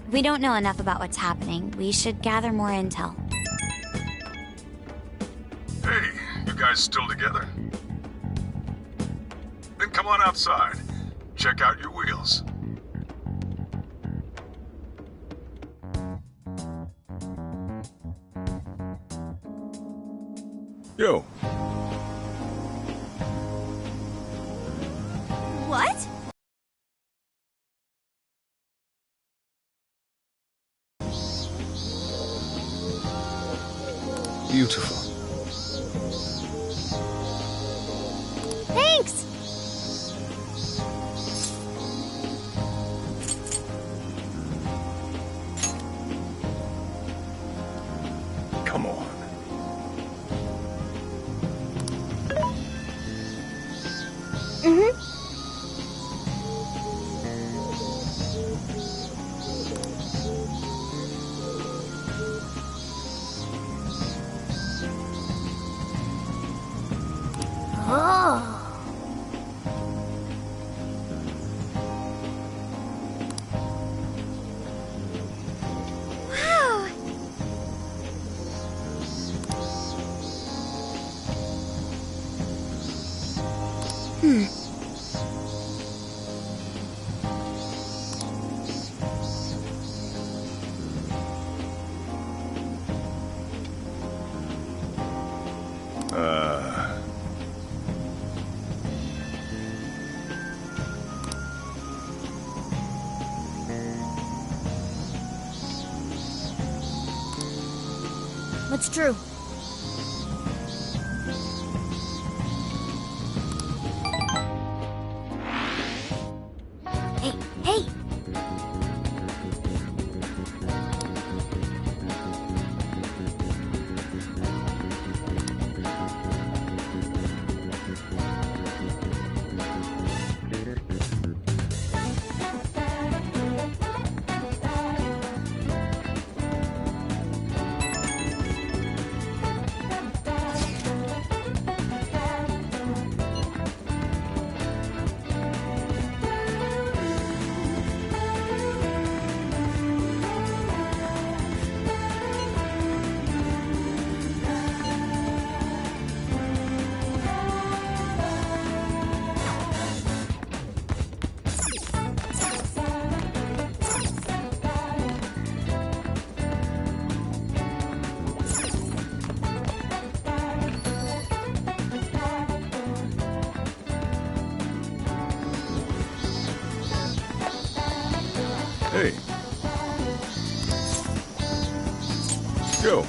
If we don't know enough about what's happening, we should gather more intel. Hey, you guys still together? Then come on outside. Check out your wheels. Yo. What? Beautiful. Thanks! Come on. What's true? Hey, hey! Hey. Go.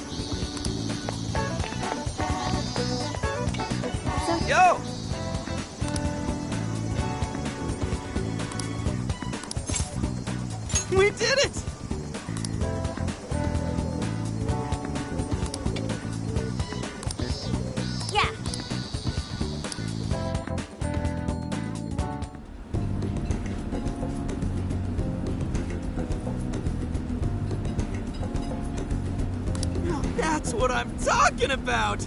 Yo! We did it! Yeah. That's what I'm talking about!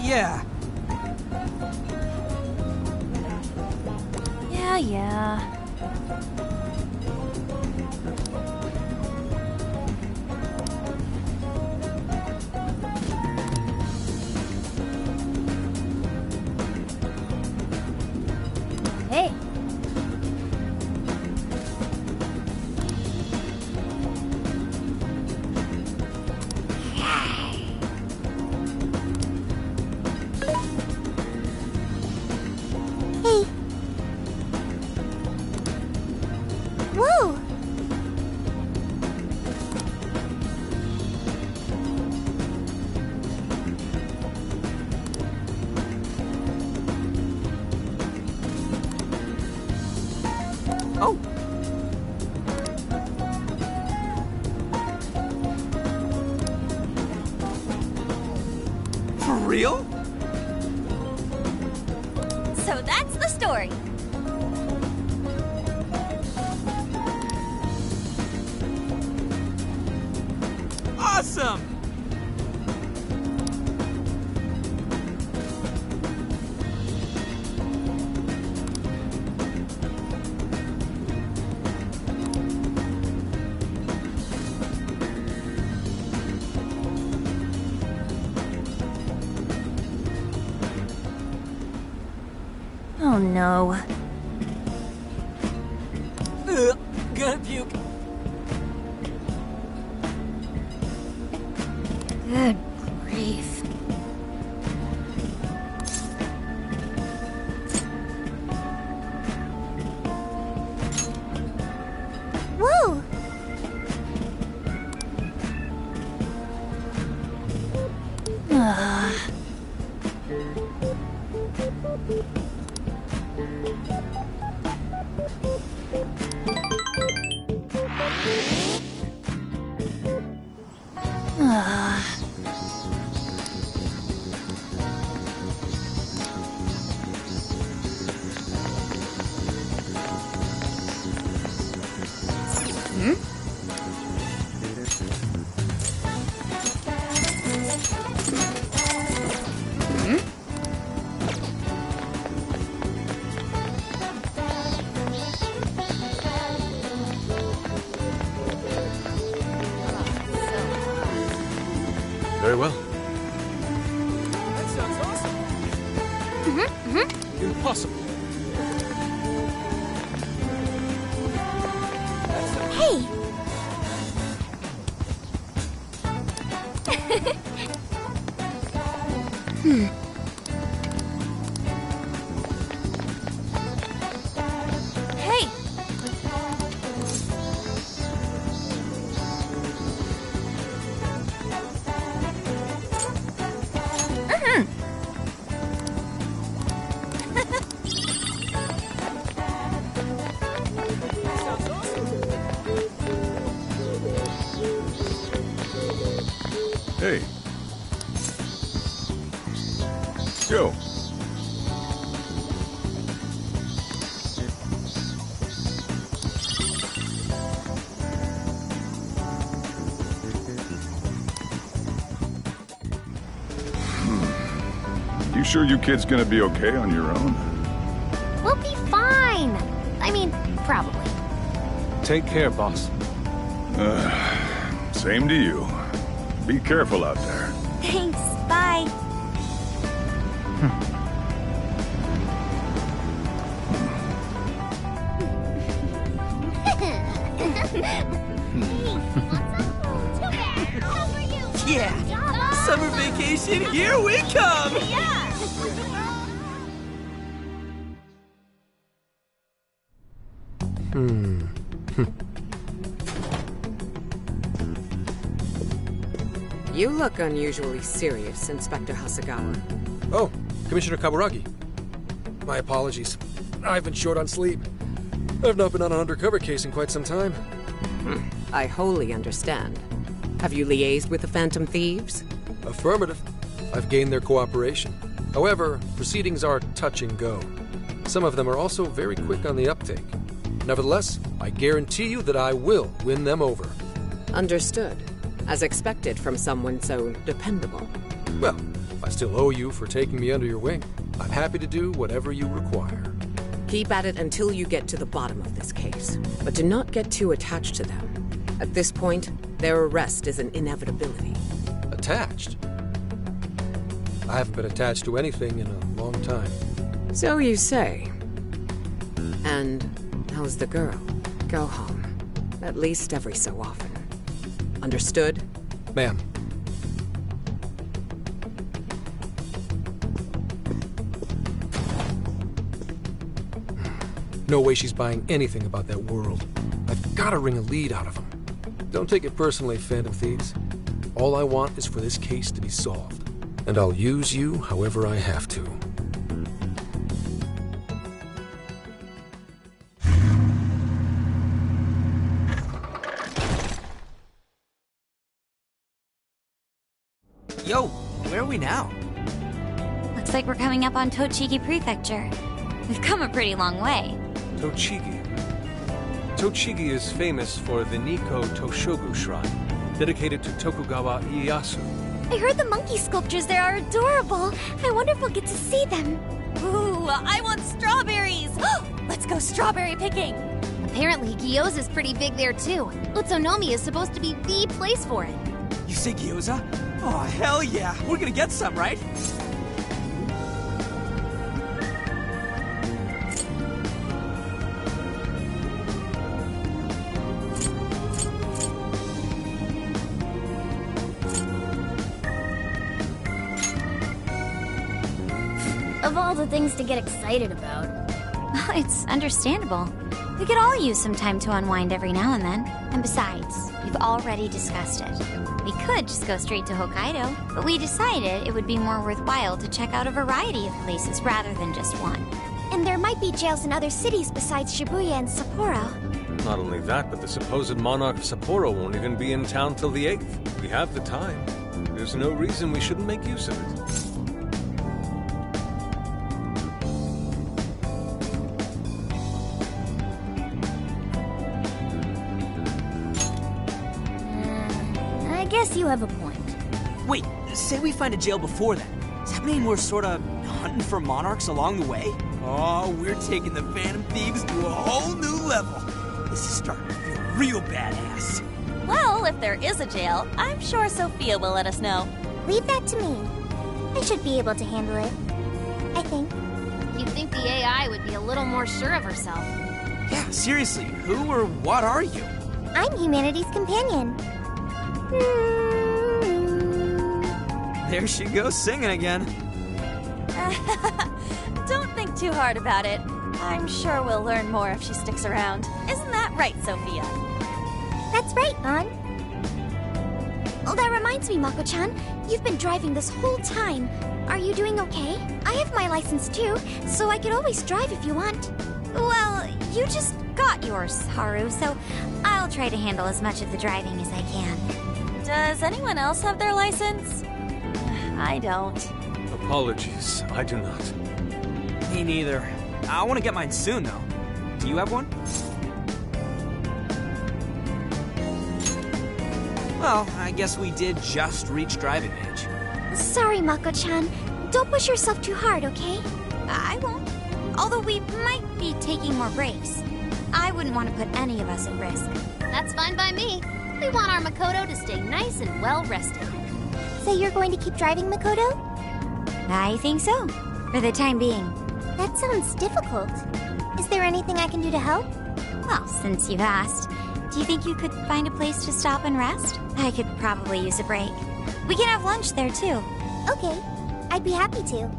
Yeah. Yeah. Hey. Hey. Whoa. Oh. For real? So that's the story. Awesome! Oh no. Gonna puke. Good grief. Whoa. Very well. That sounds awesome. Impossible. Hey. Hey! Hey. Go. You sure you kids gonna be okay on your own? We'll be fine. I mean, probably. Take care, boss. Same to you. Be careful out there. Thanks. Bye. Yeah! Summer vacation, here we come! You look unusually serious, Inspector Hasegawa. Oh, Commissioner Kaburagi. My apologies. I've been short on sleep. I've not been on an undercover case in quite some time. I wholly understand. Have you liaised with the Phantom Thieves? Affirmative. I've gained their cooperation. However, proceedings are touch and go. Some of them are also very quick on the uptake. Nevertheless, I guarantee you that I will win them over. Understood. As expected from someone so dependable. Well, I still owe you for taking me under your wing. I'm happy to do whatever you require. Keep at it until you get to the bottom of this case. But do not get too attached to them. At this point, their arrest is an inevitability. Attached? I haven't been attached to anything in a long time. So you say. And how's the girl? Go home. At least every so often. Understood? Ma'am. No way she's buying anything about that world. I've got to wring a lead out of them. Don't take it personally, Phantom Thieves. All I want is for this case to be solved. And I'll use you however I have to. Yo, where are we now? Looks like we're coming up on Tochigi Prefecture. We've come a pretty long way. Tochigi. Tochigi is famous for the Nikko Toshogu Shrine, dedicated to Tokugawa Ieyasu. I heard the monkey sculptures there are adorable. I wonder if we'll get to see them. Ooh, I want strawberries! Let's go strawberry picking! Apparently, gyoza's pretty big there too. Utsunomi is supposed to be the place for it. You say gyoza? Oh, hell yeah! We're gonna get some, right? Of all the things to get excited about. Well, it's understandable. We could all use some time to unwind every now and then. And besides, we've already discussed it. We could just go straight to Hokkaido, but we decided it would be more worthwhile to check out a variety of places rather than just one. And there might be jails in other cities besides Shibuya and Sapporo. Not only that, but the supposed monarch of Sapporo won't even be in town till the 8th. We have the time. There's no reason we shouldn't make use of it. I guess you have a point. Wait, say we find a jail before that. Does that mean we're sorta hunting for monarchs along the way? Oh, we're taking the Phantom Thieves to a whole new level. This is starting to feel real badass. Well, if there is a jail, I'm sure Sophia will let us know. Leave that to me. I should be able to handle it. I think. You'd think the AI would be a little more sure of herself. Yeah, seriously, who or what are you? I'm humanity's companion. There she goes singing again. Don't think too hard about it. I'm sure we'll learn more if she sticks around. Isn't that right, Sophia? That's right, An. Oh, that reminds me, Mako-chan. You've been driving this whole time. Are you doing okay? I have my license too, so I could always drive if you want. Well, you just got yours, Haru, so I'll try to handle as much of the driving as I can. Does anyone else have their license? I don't. Apologies, I do not. Me neither. I want to get mine soon, though. Do you have one? Well, I guess we did just reach driving age. Sorry, Mako-chan. Don't push yourself too hard, okay? I won't. Although we might be taking more breaks. I wouldn't want to put any of us at risk. That's fine by me. We want our Makoto to stay nice and well rested. So you're going to keep driving, Makoto? I think so. For the time being. That sounds difficult. Is there anything I can do to help? Well, since you've asked, Do you think you could find a place to stop and rest? I could probably use a break. We can have lunch there, too. Okay, I'd be happy to.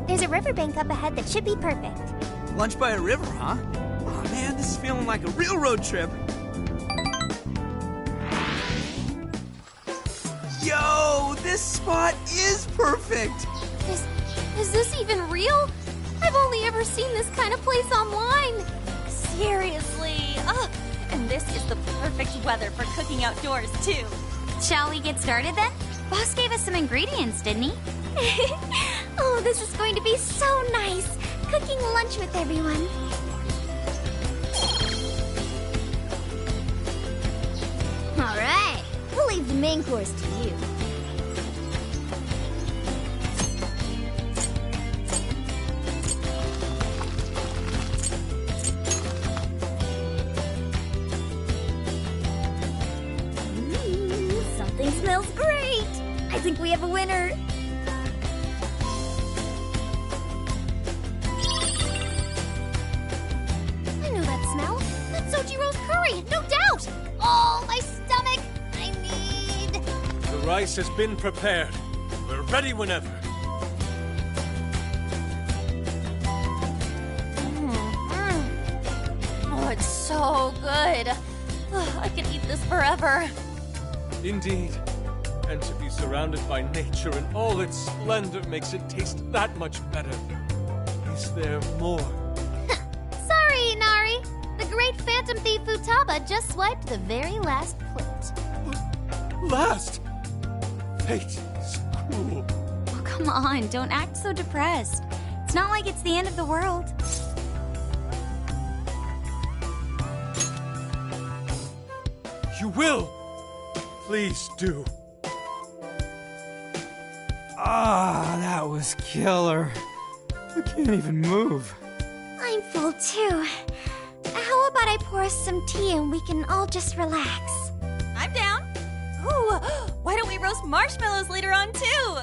There's a riverbank up ahead that should be perfect. Lunch by a river, huh? Oh man, this is feeling like a real road trip. Yo, this spot is perfect! Is this even real? I've only ever seen this kind of place online. Seriously. Ugh. And this is the perfect weather for cooking outdoors, too. Shall we get started then? Boss gave us some ingredients, didn't he? Oh, this is going to be so nice. Cooking lunch with everyone. All right, we'll leave the main course to you. Something smells great. I think we have a winner. I know that smell. That's Sojiro's curry, no doubt. Oh, my stomach. I need... The rice has been prepared. We're ready whenever. Oh, it's so good. I could eat this forever. Indeed. And to be surrounded by nature in all its splendor makes it taste that much better. Is there more? Sorry, Inari. The great Phantom Thief Futaba just swiped the very last plate. Last? Fate is cruel. Oh, come on, don't act so depressed. It's not like it's the end of the world. You will! Please do. Ah, that was killer. I can't even move. I'm full too. How about I pour us some tea and we can all just relax? I'm down. Ooh, why don't we roast marshmallows later on too?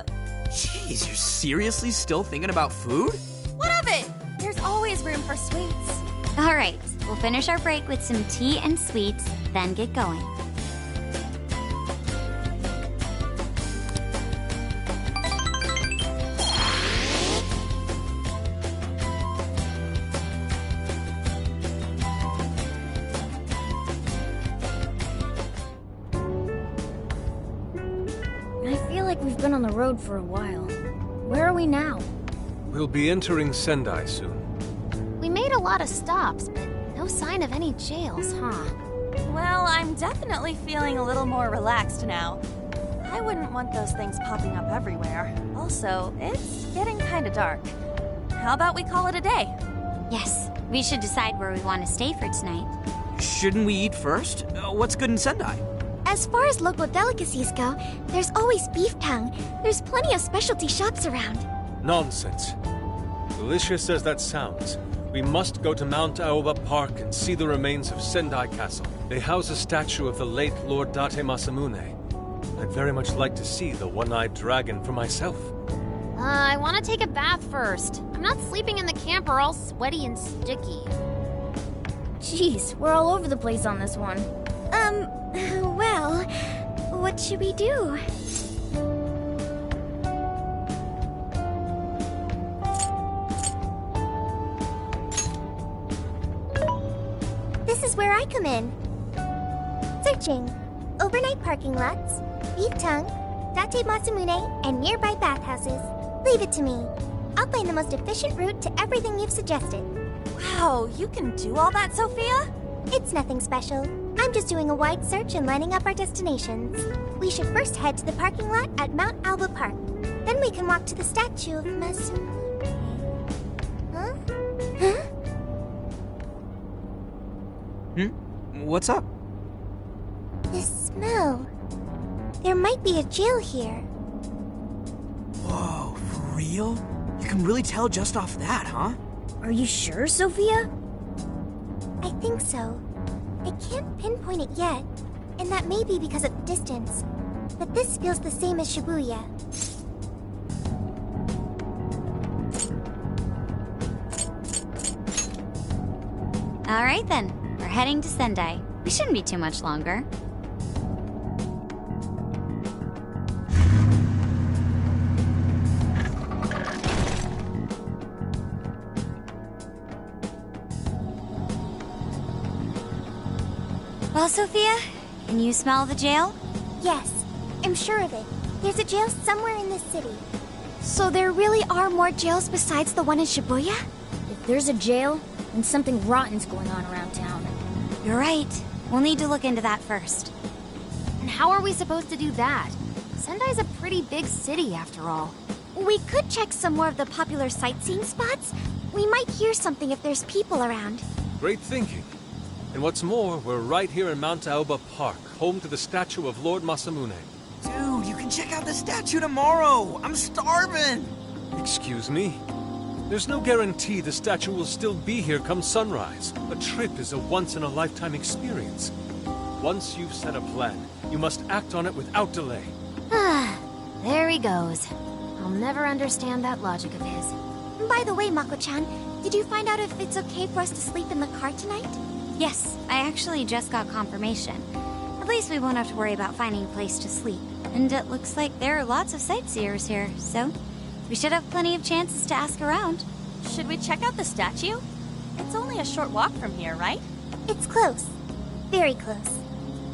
Jeez, you're seriously still thinking about food? What of it? There's always room for sweets. All right, we'll finish our break with some tea and sweets, then get going. We've been on the road for a while. Where are we now? We'll be entering Sendai soon. We made a lot of stops, but no sign of any jails, huh? Well, I'm definitely feeling a little more relaxed now. I wouldn't want those things popping up everywhere. Also, it's getting kind of dark. How about we call it a day? Yes, we should decide where we want to stay for tonight. Shouldn't we eat first? What's good in Sendai? As far as local delicacies go, there's always beef tongue. There's plenty of specialty shops around. Nonsense. Delicious as that sounds, we must go to Mount Aoba Park and see the remains of Sendai Castle. They house a statue of the late Lord Date Masamune. I'd very much like to see the one-eyed dragon for myself. I want to take a bath first. I'm not sleeping in the camper all sweaty and sticky. Jeez, we're all over the place on this one. Well, what should we do? This is where I come in. Searching. Overnight parking lots, beef tongue, Date Masamune, and nearby bathhouses. Leave it to me. I'll find the most efficient route to everything you've suggested. Wow, you can do all that, Sophia? It's nothing special. I'm just doing a wide search and lining up our destinations. We should first head to the parking lot at Mount Aoba Park. Then we can walk to the statue of Masamune. Huh? What's up? This smell. There might be a jail here. Whoa, for real? You can really tell just off that, huh? Are you sure, Sophia? I think so. I can't pinpoint it yet, and that may be because of the distance. But this feels the same as Shibuya. All right then, we're heading to Sendai. We shouldn't be too much longer. Well, Sophia, can you smell the jail? Yes, I'm sure of it. There's a jail somewhere in this city. So there really are more jails besides the one in Shibuya? If there's a jail, then something rotten's going on around town. You're right. We'll need to look into that first. And how are we supposed to do that? Sendai's a pretty big city, after all. We could check some more of the popular sightseeing spots. We might hear something if there's people around. Great thinking. And what's more, we're right here in Mount Aoba Park, home to the statue of Lord Masamune. Dude, you can check out the statue tomorrow! I'm starving! Excuse me? There's no guarantee the statue will still be here come sunrise. A trip is a once-in-a-lifetime experience. Once you've set a plan, you must act on it without delay. There he goes. I'll never understand that logic of his. By the way, Mako-chan, did you find out if it's okay for us to sleep in the car tonight? Yes, I actually just got confirmation. At least we won't have to worry about finding a place to sleep. And it looks like there are lots of sightseers here, so we should have plenty of chances to ask around. Should we check out the statue? It's only a short walk from here, right? It's close. Very close.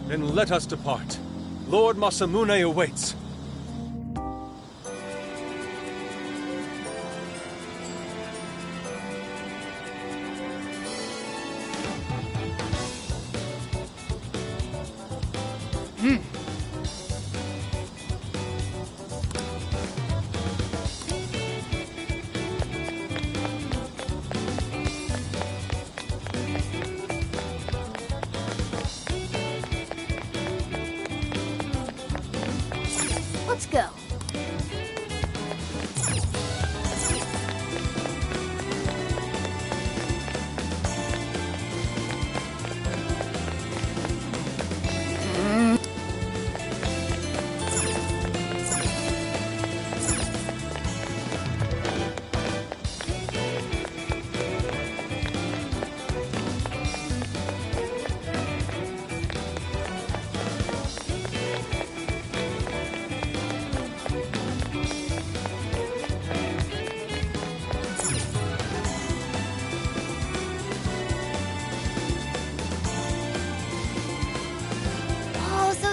Then let us depart. Lord Masamune awaits. Let's go.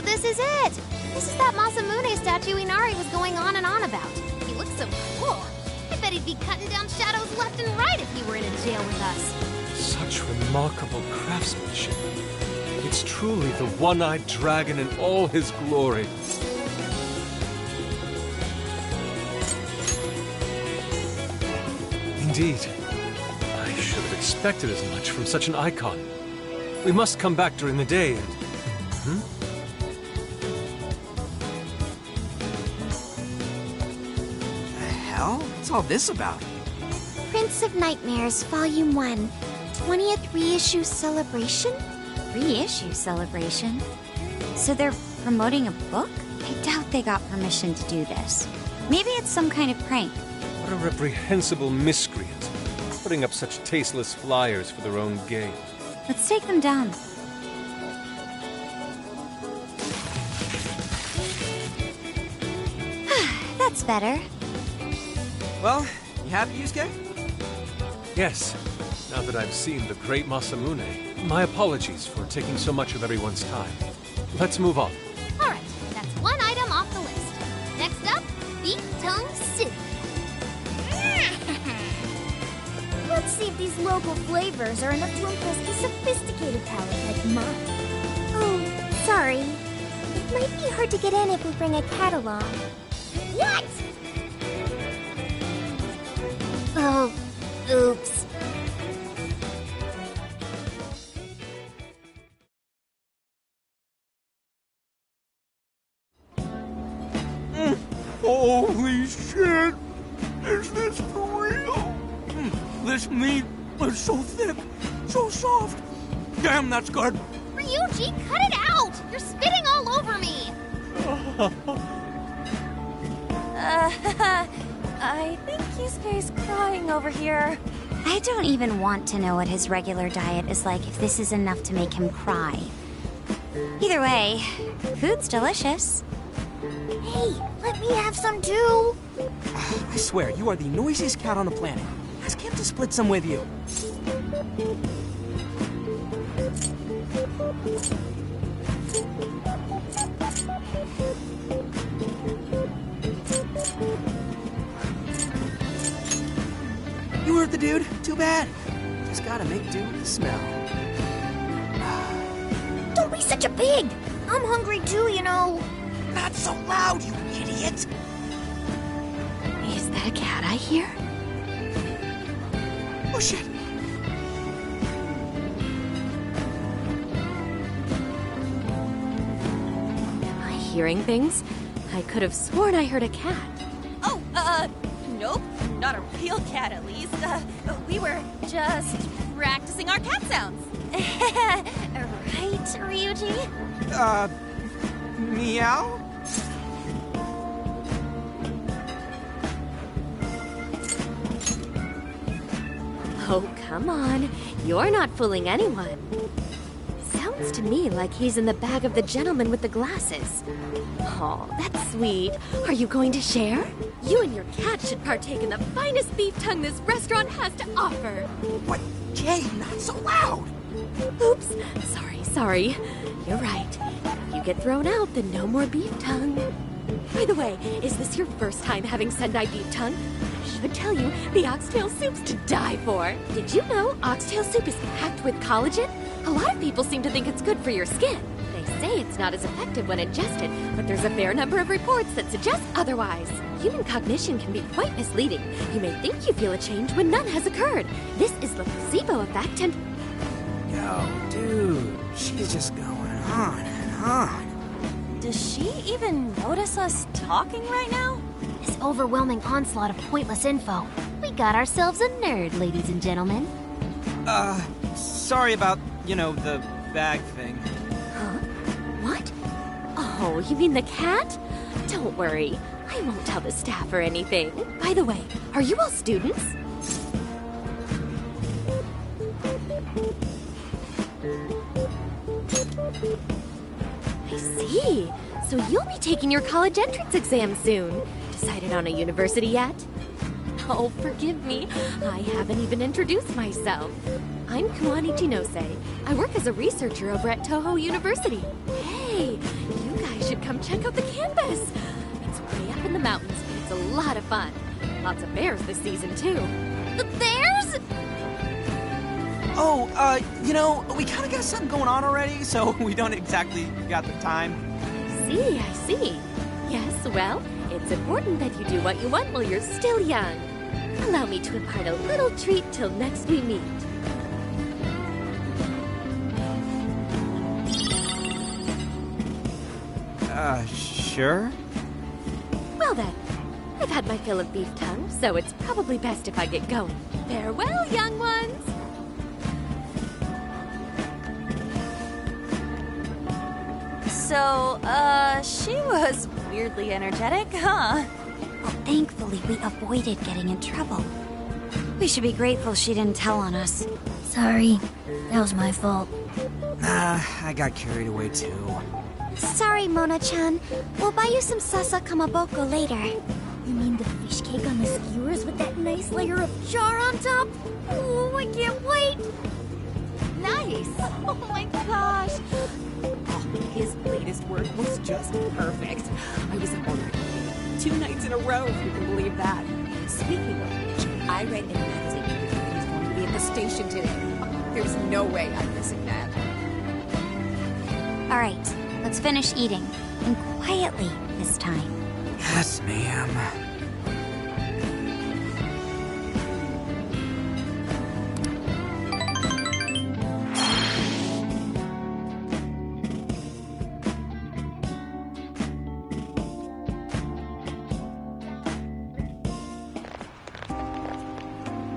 This is it! This is that Masamune statue Inari was going on and on about. He looks so cool. I bet he'd be cutting down shadows left and right if he were in a jail with us. Such remarkable craftsmanship. It's truly the one-eyed dragon in all his glory. Indeed. I should have expected as much from such an icon. We must come back during the day and... What's all this about? Prince of Nightmares, Volume 1. 20th reissue celebration? Reissue celebration? So they're promoting a book? I doubt they got permission to do this. Maybe it's some kind of prank. What a reprehensible miscreant. Putting up such tasteless flyers for their own gain. Let's take them down. That's better. Well, you happy, Yusuke? Yes. Now that I've seen the great Masamune, my apologies for taking so much of everyone's time. Let's move on. Alright, that's one item off the list. Next up, Beef Tongue Soup. Let's see if these local flavors are enough to impress the sophisticated palate like mine. Oh, sorry. It might be hard to get in if we bring a cat along. What? Oh, oops. Holy shit! Is this for real? This meat is so thick, so soft. Damn, that's good. Ryuji, cut it out! You're spitting all over me! I think Yusuke's crying over here. I don't even want to know what his regular diet is like if this is enough to make him cry. Either way, food's delicious. Hey, let me have some too. I swear, you are the noisiest cat on the planet. Ask him to split some with you. You heard the dude. Too bad. Just gotta make do with the smell. Don't be such a pig. I'm hungry too, you know. Not so loud, you idiot. Is that a cat I hear? Oh, shit. Am I hearing things? I could have sworn I heard a cat. Oh, nope. Not a real cat, at least. We were just practicing our cat sounds. Right, Ryuji? Meow? Oh, come on. You're not fooling anyone. Sounds to me like he's in the bag of the gentleman with the glasses. Oh, that's sweet. Are you going to share? You and your cat should partake in the finest beef tongue this restaurant has to offer. What? Jay, not so loud! Oops. Sorry. You're right. If you get thrown out, then no more beef tongue. By the way, is this your first time having Sendai beef tongue? I should tell you, the oxtail soup's to die for. Did you know oxtail soup is packed with collagen? A lot of people seem to think it's good for your skin. They say it's not as effective when ingested, but there's a fair number of reports that suggest otherwise. Human cognition can be quite misleading. You may think you feel a change when none has occurred. This is the placebo effect and... Yo, dude, she's just going on and on. Does she even notice us talking right now? This overwhelming onslaught of pointless info. We got ourselves a nerd, ladies and gentlemen. Sorry about, the bag thing. Huh? What? Oh, you mean the cat? Don't worry. I won't tell the staff or anything. By the way, are you all students? I see. So you'll be taking your college entrance exam soon. Decided on a university yet? Oh, forgive me. I haven't even introduced myself. I'm Kiwani Chinose. I work as a researcher over at Toho University. Hey, you guys should come check out the campus. It's way up in the mountains, but it's a lot of fun. Lots of bears this season, too. The bears? Oh, we kind of got something going on already, so we don't exactly got the time. I see. Yes, well, it's important that you do what you want while you're still young. Allow me to impart a little treat till next we meet. Sure? Well then, I've had my fill of beef tongue, so it's probably best if I get going. Farewell, young ones! So, she was weirdly energetic, huh? Well, thankfully we avoided getting in trouble. We should be grateful she didn't tell on us. Sorry, that was my fault. I got carried away too. Sorry, Mona-chan. We'll buy you some sasa kamaboko later. You mean the fish cake on the skewers with that nice layer of char on top? Oh, I can't wait! Nice! Oh my gosh! Oh, his latest work was just perfect. I was up all night 2 nights in a row, if you can believe that. Speaking of which, I read in a magazine that he's going to be at the station today. There's no way I'm missing that. All right, let's finish eating. And quietly this time. Yes, ma'am.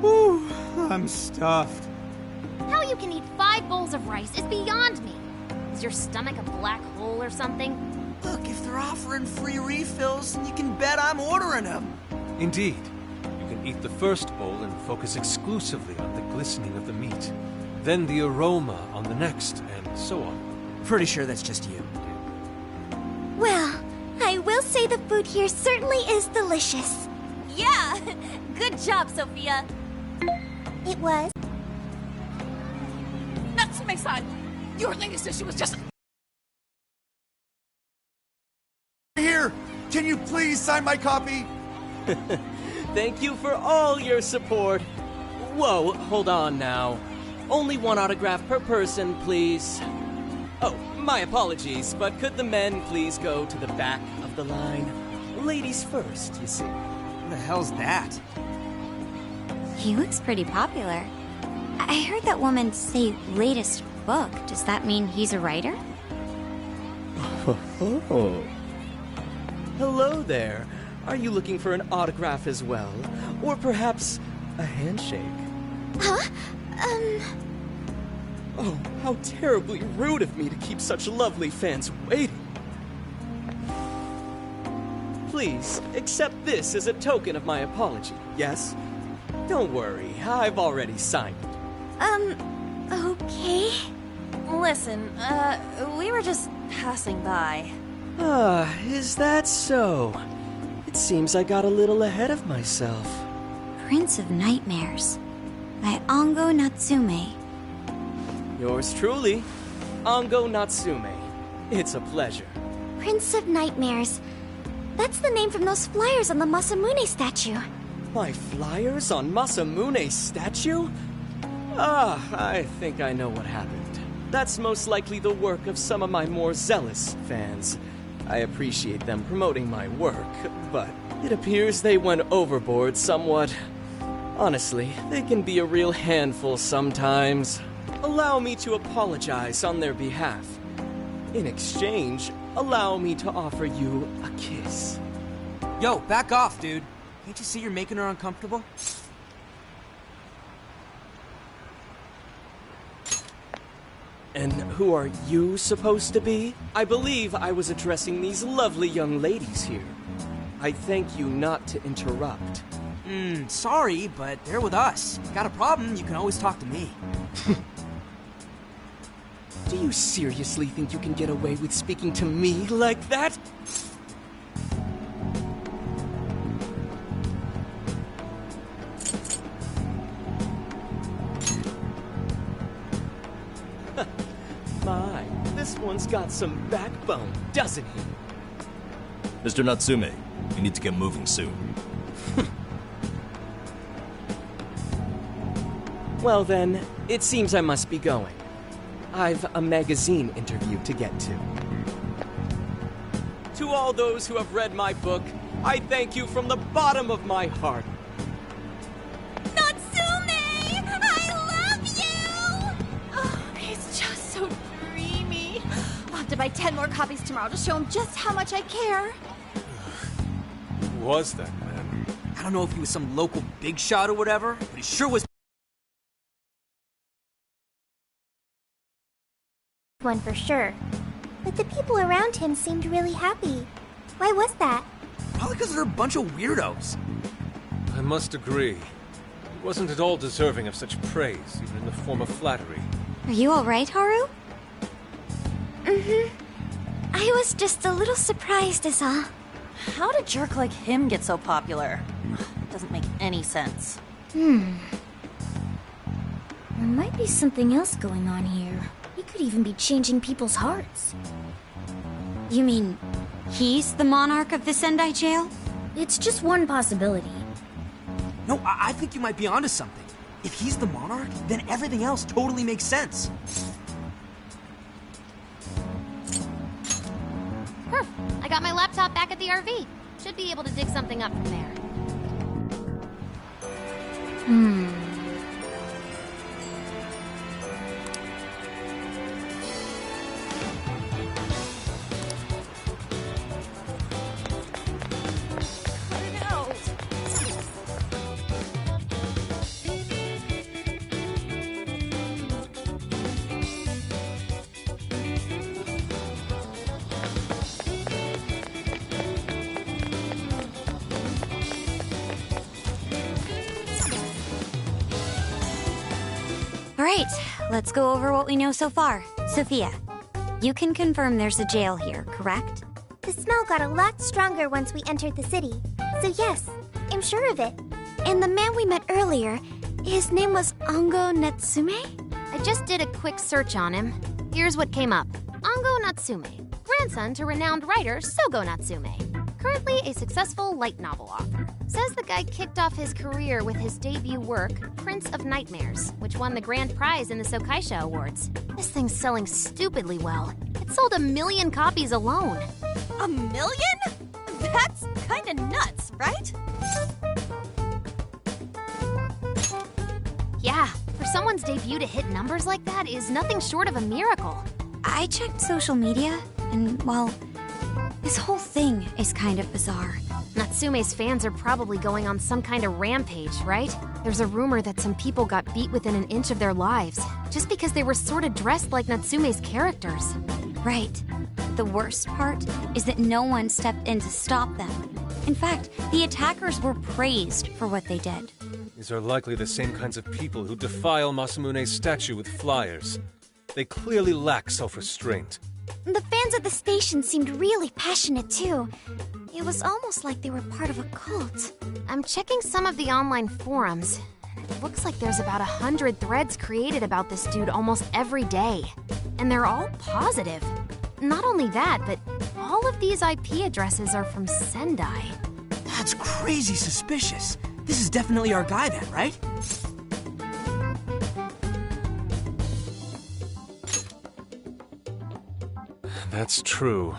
Whew, I'm stuffed. How you can eat 5 bowls of rice is beyond me. Is your stomach a black hole or something? Look, if they're offering free refills, you can bet I'm ordering them. Indeed. You can eat the first bowl and focus exclusively on the glistening of the meat. Then the aroma on the next, and so on. Pretty sure that's just you. Well, I will say the food here certainly is delicious. Yeah! Good job, Sophia! It was. Natsume-san! Your lady said she was just... Here! Can you please sign my copy? Thank you for all your support. Whoa, hold on now. Only one autograph per person, please. Oh, my apologies, but could the men please go to the back of the line? Ladies first, you see. What the hell's that? He looks pretty popular. I heard that woman say latest book. Does that mean he's a writer? Oh. Hello there. Are you looking for an autograph as well? Or perhaps a handshake? Huh? Oh, how terribly rude of me to keep such lovely fans waiting. Please, accept this as a token of my apology, yes? Don't worry, I've already signed it. Okay. Listen, we were just passing by. Is that so? It seems I got a little ahead of myself. Prince of Nightmares by Ango Natsume. Yours truly, Ango Natsume. It's a pleasure. Prince of Nightmares. That's the name from those flyers on the Masamune statue. My flyers on Masamune's statue? I think I know what happened. That's most likely the work of some of my more zealous fans. I appreciate them promoting my work, but it appears they went overboard somewhat. Honestly, they can be a real handful sometimes. Allow me to apologize on their behalf. In exchange, allow me to offer you a kiss. Yo, back off, dude. Can't you see you're making her uncomfortable? And who are you supposed to be? I believe I was addressing these lovely young ladies here. I thank you not to interrupt. Sorry, but they're with us. Got a problem, you can always talk to me. Do you seriously think you can get away with speaking to me like that? My, this one's got some backbone, doesn't he? Mr. Natsume, we need to get moving soon. Well then, it seems I must be going. I've a magazine interview to get to. To all those who have read my book, I thank you from the bottom of my heart. Natsume! I love you! Oh, he's just so dreamy. I'll have to buy 10 more copies tomorrow to show him just how much I care. Who was that man? I don't know if he was some local big shot or whatever, but he sure was. One for sure. But the people around him seemed really happy. Why was that? Probably because they're a bunch of weirdos. I must agree. He wasn't at all deserving of such praise, even in the form of flattery. Are you alright, Haru? I was just a little surprised is all. How did a jerk like him get so popular? It doesn't make any sense. There might be something else going on here. He could even be changing people's hearts. You mean he's the monarch of the Sendai jail? It's just one possibility. No, I think you might be onto something. If he's the monarch, then everything else totally makes sense. I got my laptop back at the RV. Should be able to dig something up from there. Alright, let's go over what we know so far. Sophia. You can confirm there's a jail here, correct? The smell got a lot stronger once we entered the city. So yes, I'm sure of it. And the man we met earlier, his name was Ango Natsume? I just did a quick search on him. Here's what came up. Ango Natsume, grandson to renowned writer Sogo Natsume. Currently a successful light novel author. Says the guy kicked off his career with his debut work, Prince of Nightmares, which won the grand prize in the Sokaisha Awards. This thing's selling stupidly well. It sold 1 million copies alone. 1 million? That's kinda nuts, right? Yeah, for someone's debut to hit numbers like that is nothing short of a miracle. I checked social media, and, well, this whole thing is kind of bizarre. Natsume's fans are probably going on some kind of rampage, right? There's a rumor that some people got beat within an inch of their lives, just because they were sort of dressed like Natsume's characters. Right. The worst part is that no one stepped in to stop them. In fact, the attackers were praised for what they did. These are likely the same kinds of people who defile Masamune's statue with flyers. They clearly lack self-restraint. The fans at the station seemed really passionate too. It was almost like they were part of a cult. I'm checking some of the online forums. It looks like there's about 100 threads created about this dude almost every day. And they're all positive. Not only that, but all of these IP addresses are from Sendai. That's crazy suspicious. This is definitely our guy then, right? That's true.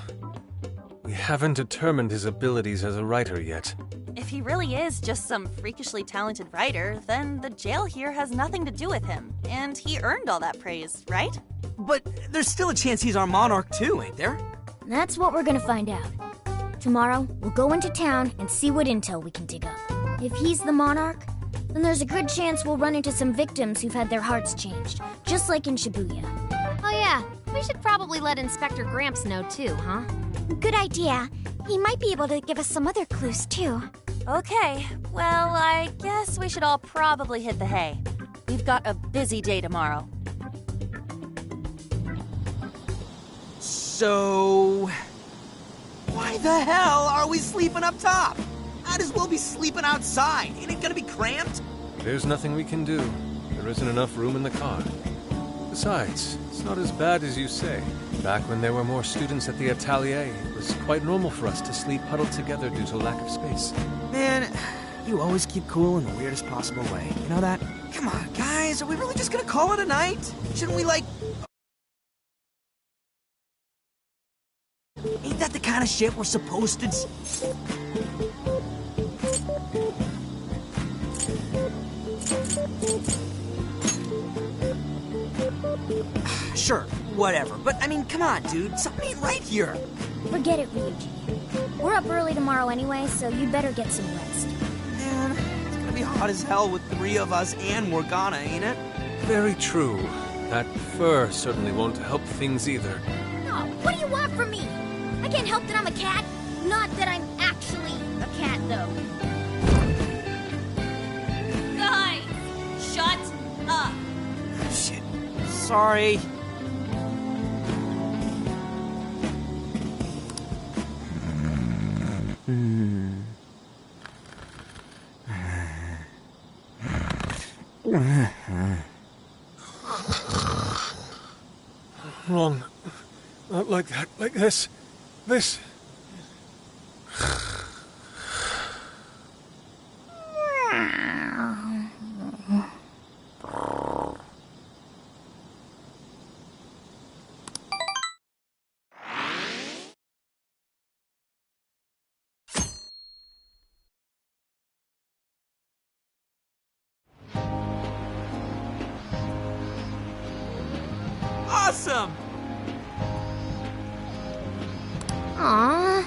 We haven't determined his abilities as a writer yet. If he really is just some freakishly talented writer, then the jail here has nothing to do with him, and he earned all that praise, right? But there's still a chance he's our monarch too, ain't there? That's what we're gonna find out. Tomorrow, we'll go into town and see what intel we can dig up. If he's the monarch, then there's a good chance we'll run into some victims who've had their hearts changed, just like in Shibuya. Oh yeah, we should probably let Inspector Gramps know too, huh? Good idea. He might be able to give us some other clues too. Okay, well, I guess we should all probably hit the hay. We've got a busy day tomorrow. So... why the hell are we sleeping up top? Might as well be sleeping outside. Ain't it gonna be cramped? There's nothing we can do. There isn't enough room in the car. Besides, it's not as bad as you say. Back when there were more students at the atelier, it was quite normal for us to sleep huddled together due to lack of space. Man, you always keep cool in the weirdest possible way. You know that? Come on, guys, are we really just gonna call it a night? Shouldn't we, like... Ain't that the kind of shit we're supposed to... Sure, whatever. But, I mean, come on, dude. Something ain't right here. Forget it, Ryuji. We're up early tomorrow anyway, so you'd better get some rest. Man, it's gonna be hot as hell with 3 of us and Morgana, ain't it? Very true. That fur certainly won't help things either. Oh, what do you want from me? I can't help that I'm a cat. Not that I'm actually a cat, though. Guys, shut up. Shit. Sorry. Wrong. Not like that. Like this. This. Awesome! Aww.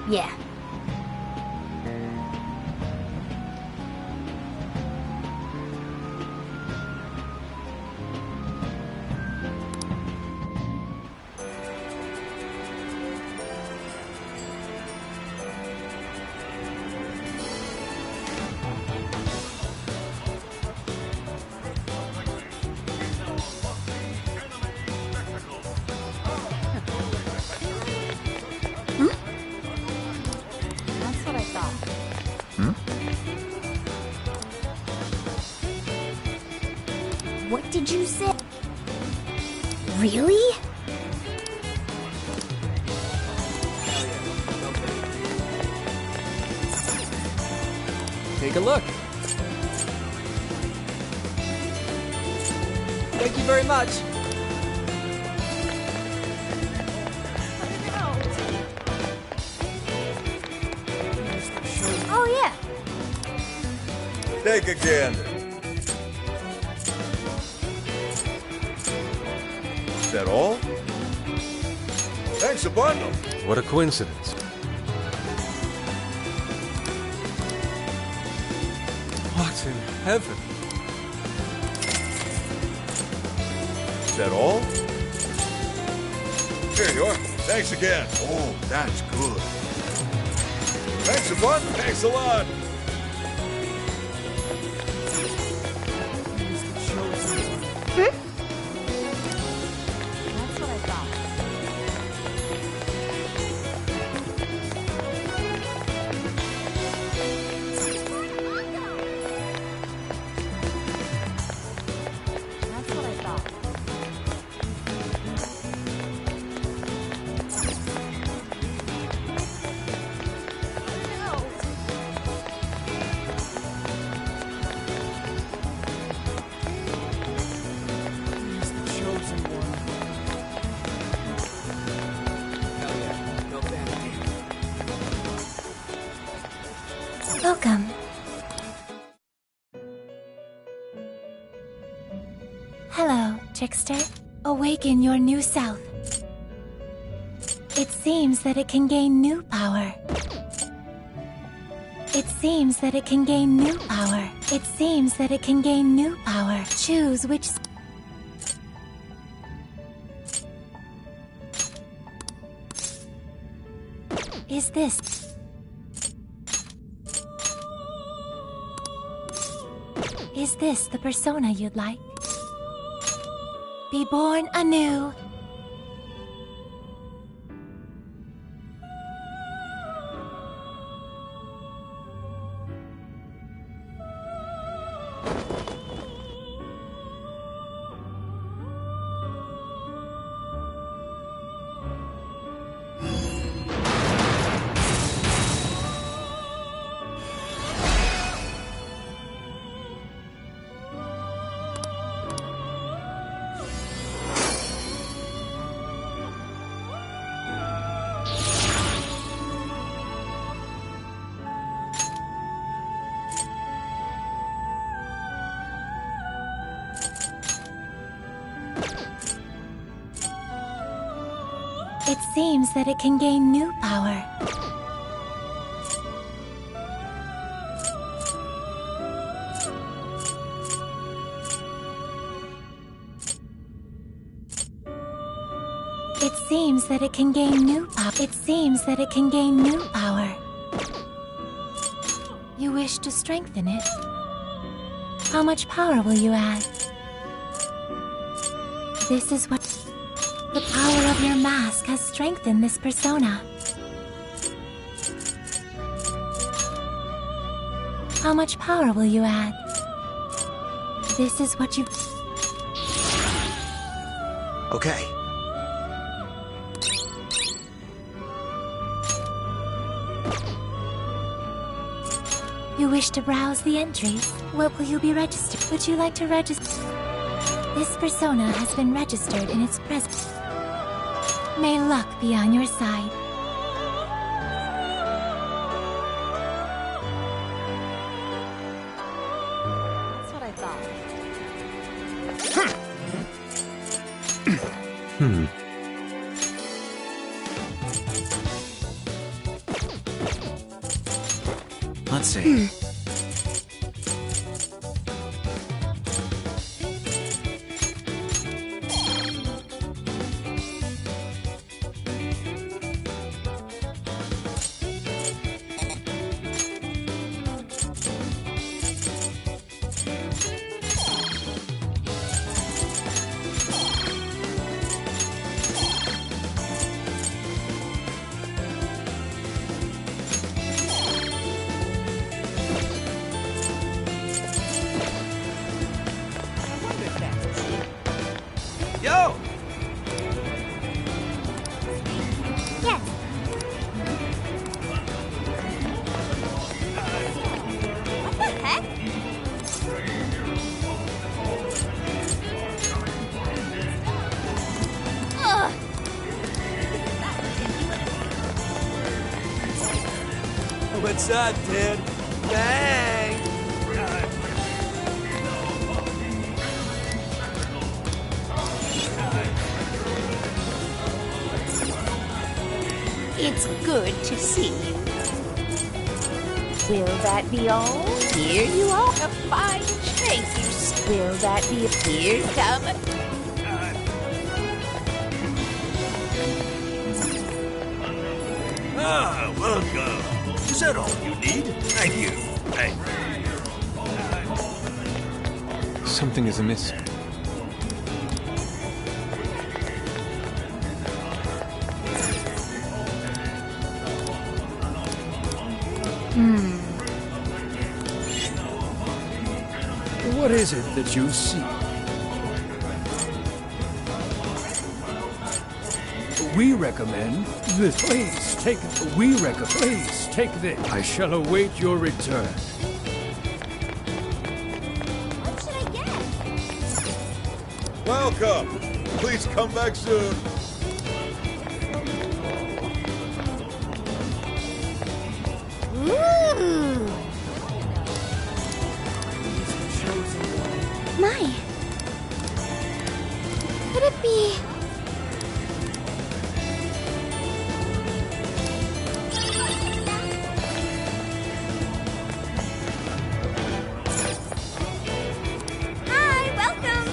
Yeah. That's what I thought. What did you say? Really? Take a look. Thank you very much. Oh, yeah. Take a gander. Is that all? Thanks a bundle. What a coincidence. What in heaven? Is that all? Here you are. Thanks again. Oh, that's good. Thanks a bunch. Thanks a lot. That's what I thought. That's what I thought. Welcome. Hello, trickster. Awaken your new self. It seems that it can gain new power. It seems that it can gain new power. It seems that it can gain new power. Choose which... Is this... Is this the persona you'd like? Be born anew. It seems that it can gain new power. It seems that it can gain new power. It seems that it can gain new power. You wish to strengthen it? How much power will you add? This is what... The power of your mask has strengthened this persona. How much power will you add? This is what you... Okay. You wish to browse the entries? What will you be registered? Would you like to register? This persona has been registered in its presence. May luck be on your side. That's what I thought. Let's see. Yo! Yes. What the heck? Ugh. What's up, dude? Bang! It's good to see you. Will that be all? Here you are. A fine shape you Will that be Here's some. Ah, welcome. Is that all you need? Thank you. Hey. Something is amiss. What is it that you see? We recommend this. Please take it. Please take this. I shall await your return. What should I get? Welcome. Please come back soon. Ooh. My. Could it be? Hi, welcome.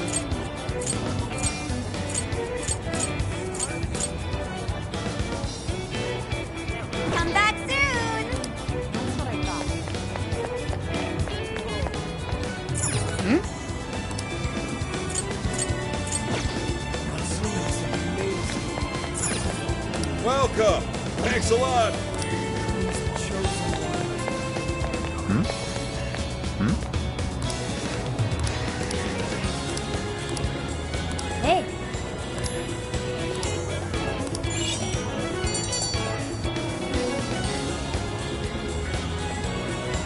Come back soon. That's what I thought. Welcome. Thanks a lot. Hey.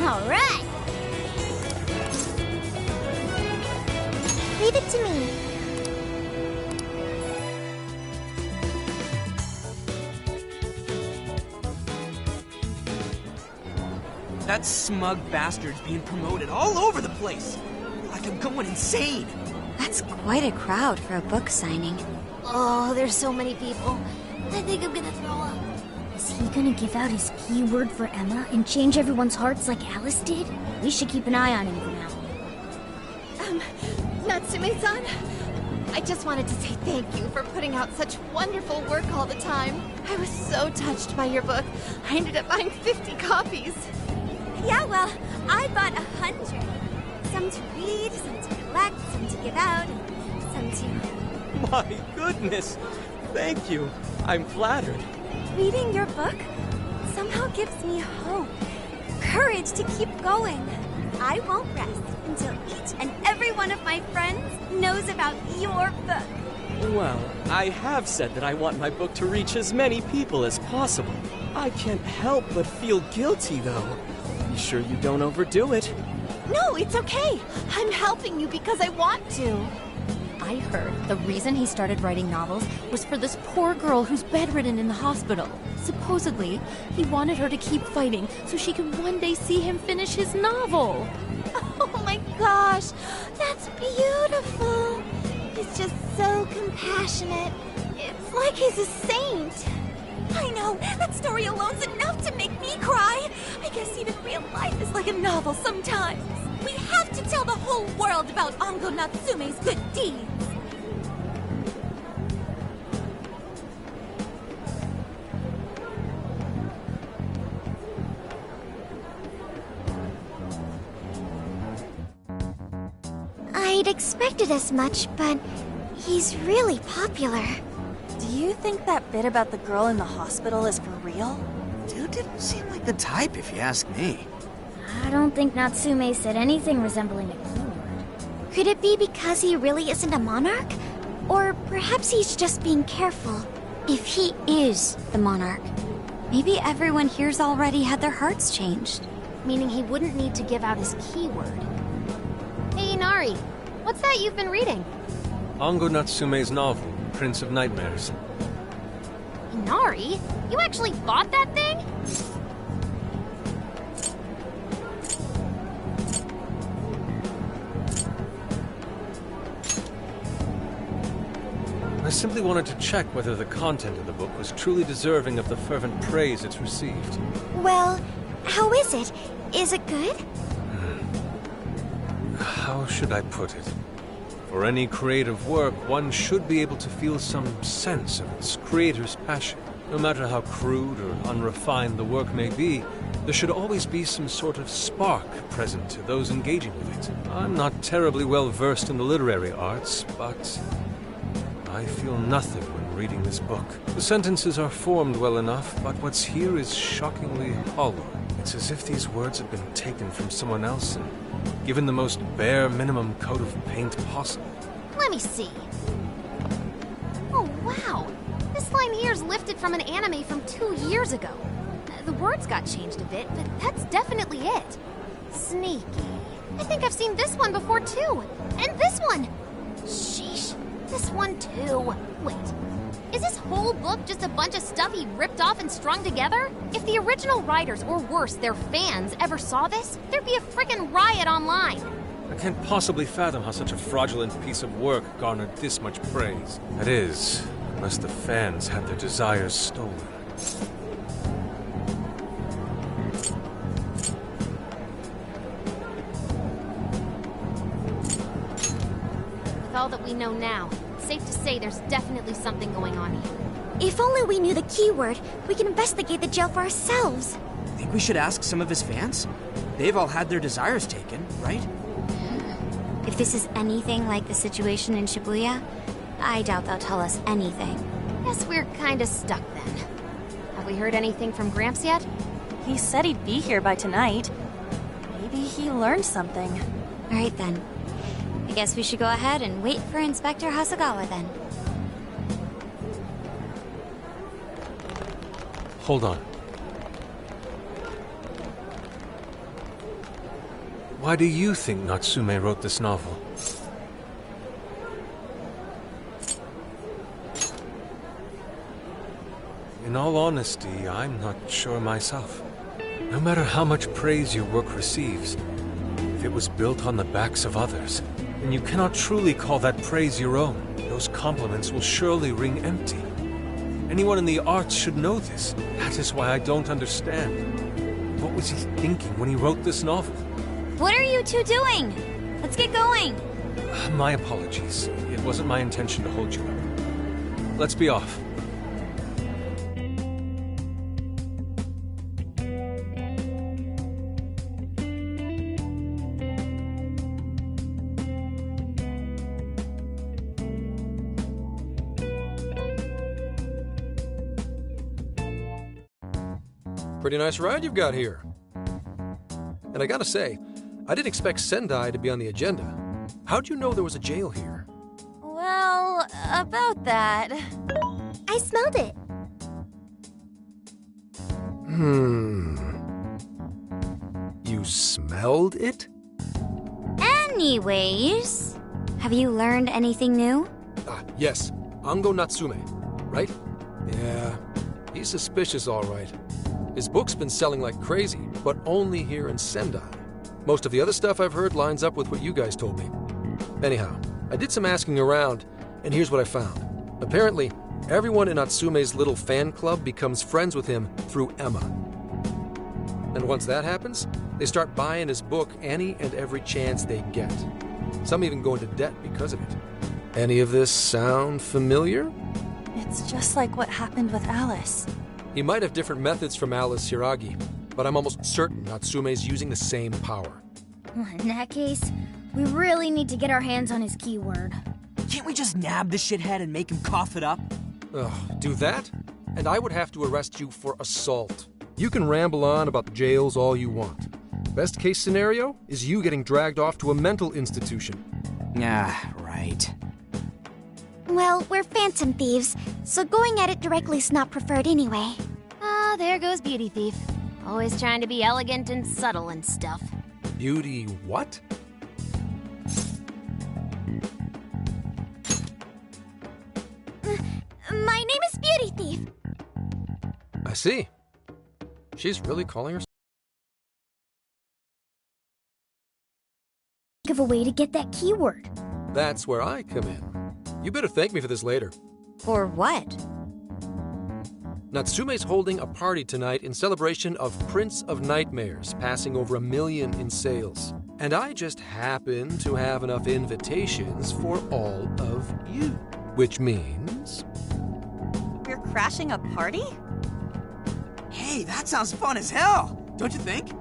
All right. Leave it to me. That smug bastard's being promoted all over the place. Like I'm going insane. That's quite a crowd for a book signing. Oh, there's so many people. I think I'm gonna throw up. Is he gonna give out his P word for Emma and change everyone's hearts like Alice did? We should keep an eye on him for now. Natsume-san, I just wanted to say thank you for putting out such wonderful work all the time. I was so touched by your book. I ended up buying 50 copies. Yeah, well, I bought 100. Some to read, some to collect, some to give out, and some to... My goodness! Thank you. I'm flattered. Reading your book somehow gives me hope, courage to keep going. I won't rest until each and every one of my friends knows about your book. Well, I have said that I want my book to reach as many people as possible. I can't help but feel guilty, though. Be sure you don't overdo it. No, it's okay. I'm helping you because I want to. I heard the reason he started writing novels was for this poor girl who's bedridden in the hospital. Supposedly, he wanted her to keep fighting so she could one day see him finish his novel. Oh my gosh, that's beautiful. He's just so compassionate. It's like he's a saint. I know, that story alone's enough to make me cry. I guess even real life is like a novel sometimes. We have to tell the whole world about Ango Natsume's good deeds. I'd expected as much, but he's really popular. Do you think that bit about the girl in the hospital is for real? Dude didn't seem like the type, if you ask me. I don't think Natsume said anything resembling a keyword. Could it be because he really isn't a monarch? Or perhaps he's just being careful. If he is the monarch, maybe everyone here's already had their hearts changed. Meaning he wouldn't need to give out his keyword. Hey, Inari, what's that you've been reading? Ango Natsume's novel, Prince of Nightmares. Inari? You actually bought that thing? I simply wanted to check whether the content of the book was truly deserving of the fervent praise it's received. Well, how is it? Is it good? How should I put it? For any creative work, one should be able to feel some sense of its creator's passion. No matter how crude or unrefined the work may be, there should always be some sort of spark present to those engaging with it. I'm not terribly well versed in the literary arts, but I feel nothing when reading this book. The sentences are formed well enough, but what's here is shockingly hollow. It's as if these words have been taken from someone else and given the most bare minimum coat of paint possible. Let me see. Oh, wow. This line here is lifted from an anime from 2 years ago. The words got changed a bit, but that's definitely it. Sneaky. I think I've seen this one before, too. And this one. Sheesh. This one, too. Wait. Is this whole book just a bunch of stuff he ripped off and strung together? If the original writers, or worse, their fans, ever saw this, there'd be a frickin' riot online. I can't possibly fathom how such a fraudulent piece of work garnered this much praise. That is, unless the fans had their desires stolen. With all that we know now, safe to say there's definitely something going on here. If only we knew the keyword, we can investigate the jail for ourselves. Think we should ask some of his fans? They've all had their desires taken, right? If this is anything like the situation in Shibuya, I doubt they'll tell us anything. Guess we're kinda stuck then. Have we heard anything from Gramps yet? He said he'd be here by tonight. Maybe he learned something. All right then. I guess we should go ahead and wait for Inspector Hasagawa then. Hold on. Why do you think Natsume wrote this novel? In all honesty, I'm not sure myself. No matter how much praise your work receives, if it was built on the backs of others, then you cannot truly call that praise your own. Those compliments will surely ring empty. Anyone in the arts should know this. That is why I don't understand. What was he thinking when he wrote this novel? What are you two doing? Let's get going. My apologies. It wasn't my intention to hold you up. Let's be off. Pretty nice ride you've got here. And I gotta say, I didn't expect Sendai to be on the agenda. How'd you know there was a jail here? Well, about that. I smelled it. You smelled it? Anyways, have you learned anything new? Yes. Ango Natsume, right? Yeah, he's suspicious, all right. His book's been selling like crazy, but only here in Sendai. Most of the other stuff I've heard lines up with what you guys told me. Anyhow, I did some asking around, and here's what I found. Apparently, Everyone in Natsume's little fan club becomes friends with him through Emma. And once that happens, they start buying his book any and every chance they get. Some even go into debt because of it. Any of this sound familiar? It's just like what happened with Alice. He might have different methods from Alice Hiragi, but I'm almost certain Natsume's using the same power. In that case, we really need to get our hands on his keyword. Can't we just nab the shithead and make him cough it up? Ugh, do that? And I would have to arrest you for assault. You can ramble on about jails all you want. Best case scenario is you getting dragged off to a mental institution. Ah, right. Well, we're phantom thieves, so going at it directly's not preferred anyway. Ah, there goes Beauty Thief. Always trying to be elegant and subtle and stuff. Beauty what? My name is Beauty Thief. I see. She's really calling herself. Think of a way to get that keyword. That's where I come in. You better thank me for this later. For what? Natsume's holding a party tonight in celebration of Prince of Nightmares passing over 1 million in sales. And I just happen to have enough invitations for all of you. Which means... You're crashing a party? Hey, that sounds fun as hell, don't you think?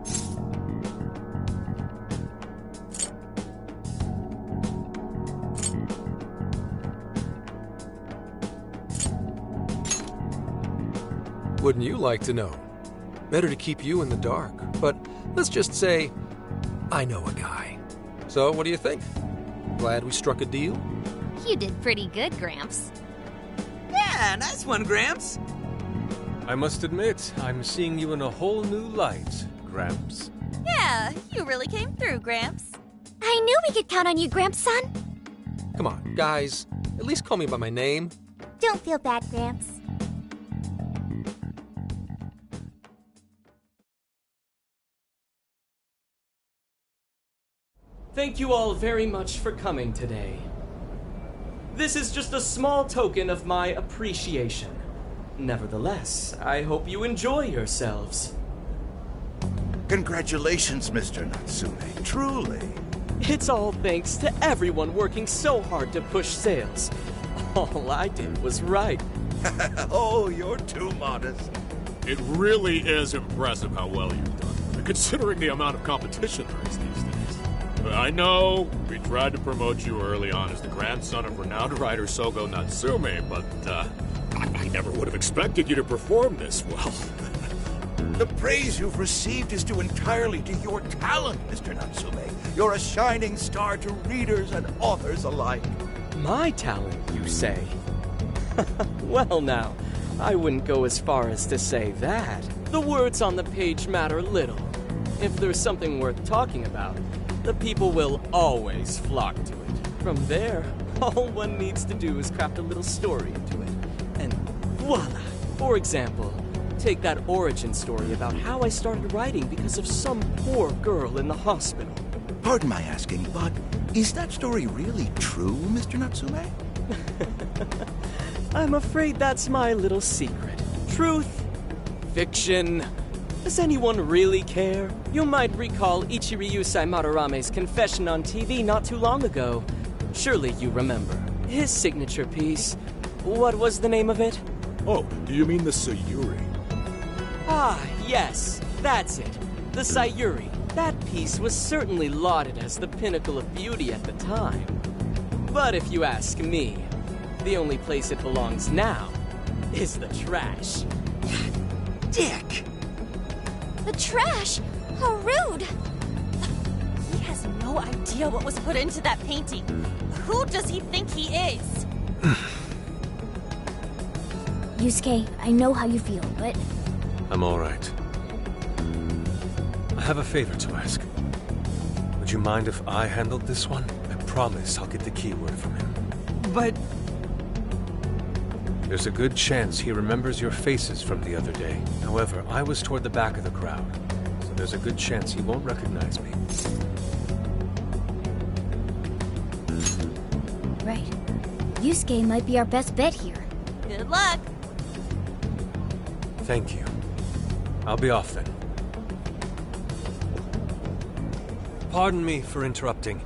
Wouldn't you like to know? Better to keep you in the dark, but let's just say I know a guy. So, what do you think? Glad we struck a deal? You did pretty good, Gramps. Yeah, nice one, Gramps. I must admit, I'm seeing you in a whole new light, Gramps. Yeah, you really came through, Gramps. I knew we could count on you, Gramps-son. Come on, guys. At least call me by my name. Don't feel bad, Gramps. Thank you all very much for coming today. This is just a small token of my appreciation. Nevertheless, I hope you enjoy yourselves. Congratulations, Mr. Natsume. Truly. It's all thanks to everyone working so hard to push sales. All I did was write. Oh, you're too modest. It really is impressive how well you've done, considering the amount of competition there is these days. I know we tried to promote you early on as the grandson of renowned writer Sogo Natsume, but I never would have expected you to perform this well. The praise you've received is due entirely to your talent, Mr. Natsume. You're a shining star to readers and authors alike. My talent, you say? Well now, I wouldn't go as far as to say that. The words on the page matter little. If there's something worth talking about, the people will always flock to it. From there, all one needs to do is craft a little story into it. And voila! For example, take that origin story about how I started writing because of some poor girl in the hospital. Pardon my asking, but is that story really true, Mr. Natsume? I'm afraid that's my little secret. Truth, fiction. Does anyone really care? You might recall Ichiryusai Madarame's confession on TV not too long ago. Surely you remember. His signature piece. What was the name of it? Oh, do you mean the Sayuri? Ah, yes, that's it. The Sayuri. That piece was certainly lauded as the pinnacle of beauty at the time. But if you ask me, the only place it belongs now is the trash. Dick! The trash? How rude! He has no idea what was put into that painting. Who does he think he is? Yusuke, I know how you feel, but... I'm all right. I have a favor to ask. Would you mind if I handled this one? I promise I'll get the keyword from him. But... There's a good chance he remembers your faces from the other day. However, I was toward the back of the crowd, so there's a good chance he won't recognize me. Right. Yusuke might be our best bet here. Good luck. Thank you. I'll be off then. Pardon me for interrupting.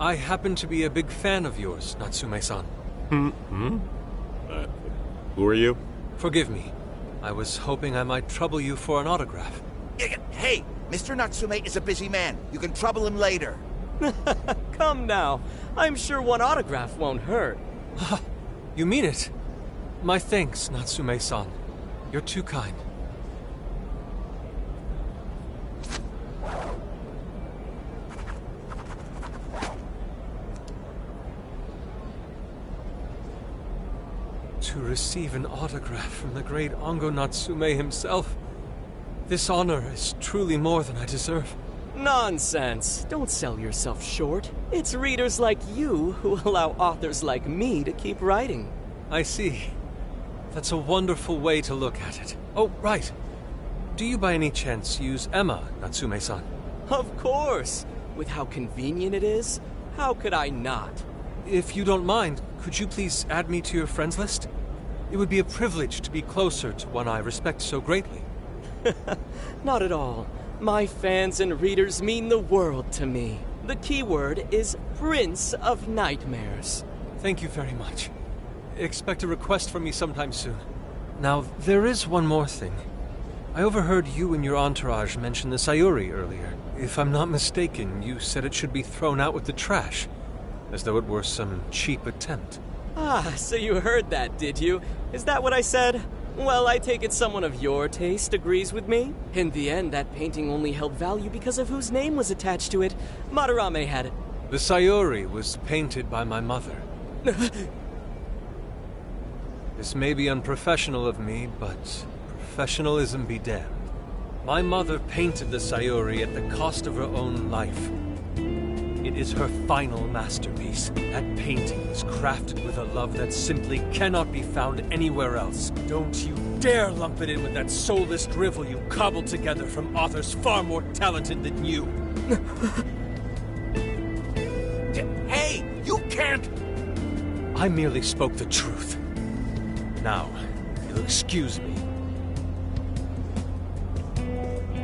I happen to be a big fan of yours, Natsume-san. Who are you? Forgive me. I was hoping I might trouble you for an autograph. Hey, Mr. Natsume is a busy man. You can trouble him later. Come now. I'm sure one autograph won't hurt. You mean it? My thanks, Natsume-san. You're too kind. To receive an autograph from the great Ongo Natsume himself. This honor is truly more than I deserve. Nonsense. Don't sell yourself short. It's readers like you who allow authors like me to keep writing. I see. That's a wonderful way to look at it. Oh, right. Do you by any chance use Emma, Natsume-san? Of course. With how convenient it is, how could I not? If you don't mind, could you please add me to your friends list? It would be a privilege to be closer to one I respect so greatly. Not at all. My fans and readers mean the world to me. The keyword is Prince of Nightmares. Thank you very much. Expect a request from me sometime soon. Now, there is one more thing. I overheard you and your entourage mention the Sayuri earlier. If I'm not mistaken, you said it should be thrown out with the trash, as though it were some cheap attempt. Ah, so you heard that, did you? Is that what I said? Well, I take it someone of your taste agrees with me. In the end, that painting only held value because of whose name was attached to it. Madarame had it. The Sayuri was painted by my mother. This may be unprofessional of me, but professionalism be damned. My mother painted the Sayuri at the cost of her own life. It is her final masterpiece. That painting was crafted with a love that simply cannot be found anywhere else. Don't you dare lump it in with that soulless drivel you cobbled together from authors far more talented than you. Hey, you can't... I merely spoke the truth. Now, if you'll excuse me.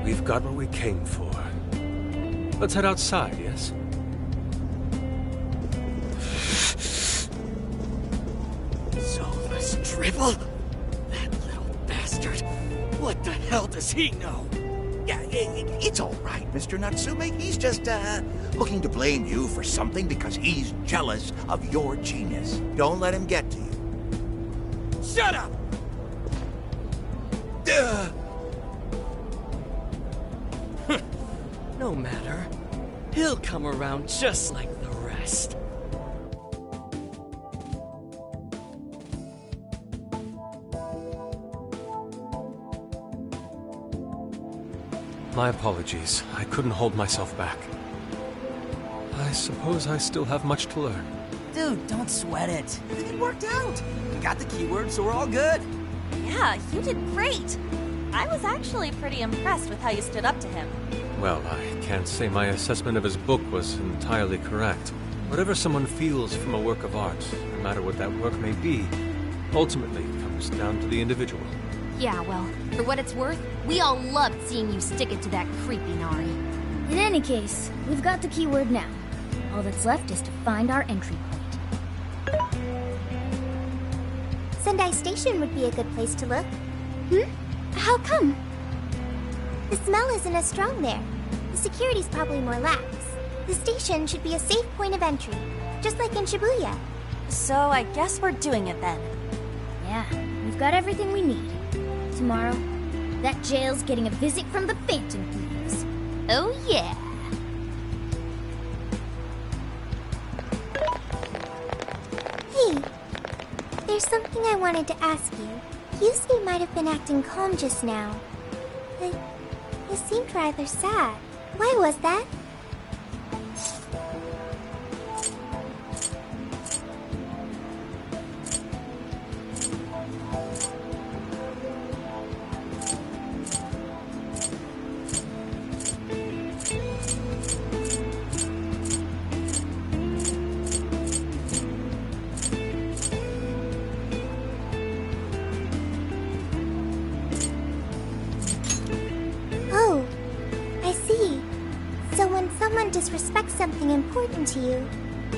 We've got what we came for. Let's head outside, yes? Drivel? That little bastard. What the hell does he know? Yeah, it's all right, Mr. Natsume. He's just, looking to blame you for something because he's jealous of your genius. Don't let him get to you. Shut up! No matter. He'll come around just like the rest. My apologies. I couldn't hold myself back. I suppose I still have much to learn. Dude, don't sweat it. Everything worked out. We got the keyword, so we're all good. Yeah, you did great. I was actually pretty impressed with how you stood up to him. Well, I can't say my assessment of his book was entirely correct. Whatever someone feels from a work of art, no matter what that work may be, ultimately comes down to the individual. Yeah, well, for what it's worth, we all loved seeing you stick it to that creepy Nari. In any case, we've got the keyword now. All that's left is to find our entry point. Sendai Station would be a good place to look. How come? The smell isn't as strong there. The security's probably more lax. The station should be a safe point of entry, just like in Shibuya. So I guess we're doing it then. Yeah, we've got everything we need. Tomorrow, that jail's getting a visit from the Phantom Thieves. Oh yeah! Hey, there's something I wanted to ask you. Yusuke might have been acting calm just now, but he seemed rather sad. Why was that? disrespect something important to you,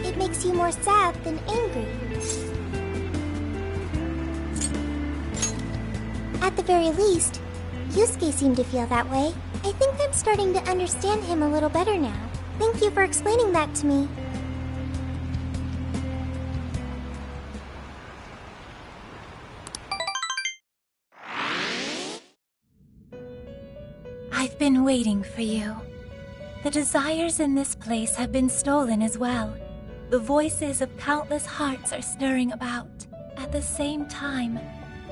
it makes you more sad than angry. At the very least, Yusuke seemed to feel that way. I think I'm starting to understand him a little better now. Thank you for explaining that to me. I've been waiting for you. The desires in this place have been stolen as well. The voices of countless hearts are stirring about. At the same time,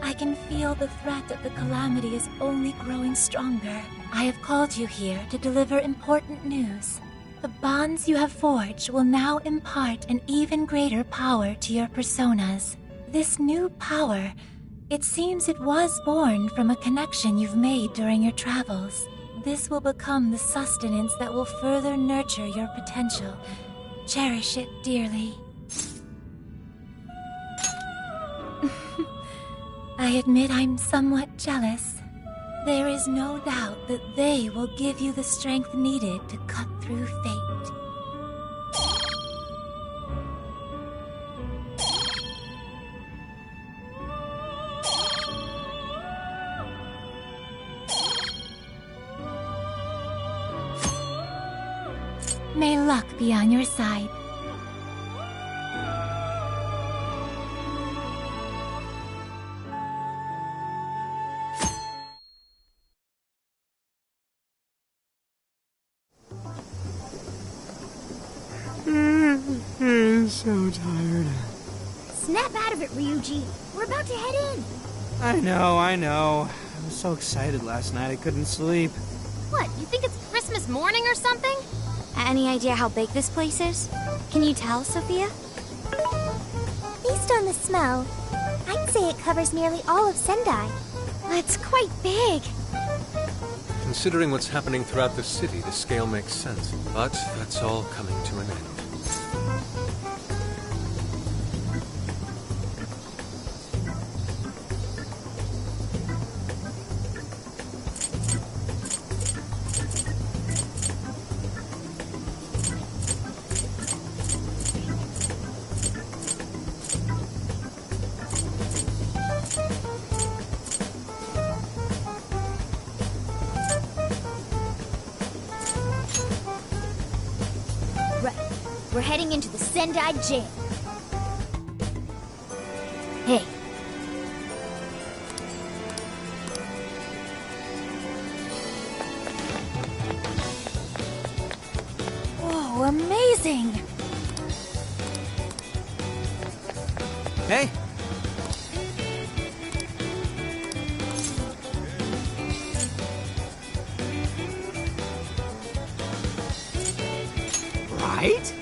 I can feel the threat of the calamity is only growing stronger. I have called you here to deliver important news. The bonds you have forged will now impart an even greater power to your personas. This new power, it seems it was born from a connection you've made during your travels. This will become the sustenance that will further nurture your potential. Cherish it dearly. I admit I'm somewhat jealous. There is no doubt that they will give you the strength needed to cut through fate. May luck be on your side. I'm so tired. Snap out of it, Ryuji. We're about to head in. I know. I was so excited last night I couldn't sleep. What, you think it's Christmas morning or something? Any idea how big this place is? Can you tell, Sophia? Based on the smell, I'd say it covers nearly all of Sendai. It's quite big. Considering what's happening throughout the city, the scale makes sense. But that's all coming to an end. We're heading into the Sendai jail. Hey. Whoa, amazing! Hey. Right?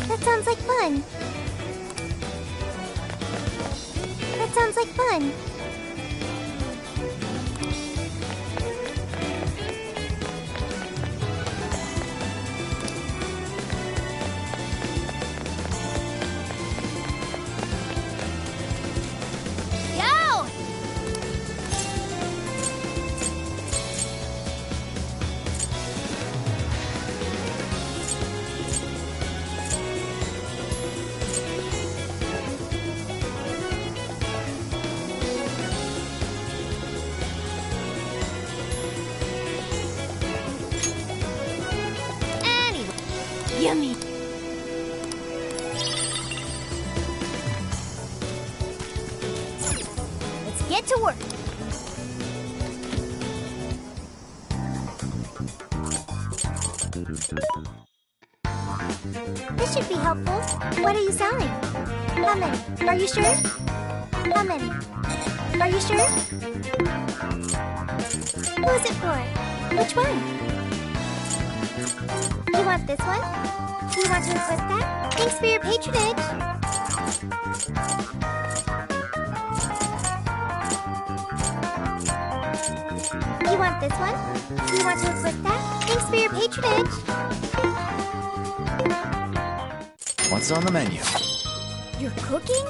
That sounds like fun. That sounds like fun. Yo! Yummy! Let's get to work. This should be helpful. What are you selling? How many? Are you sure? How many? Are you sure? Who is it for? Which one? You want this one? Do you want to request that? Thanks for your patronage. You want this one? You want to equip that? Thanks for your patronage. What's on the menu? You're cooking?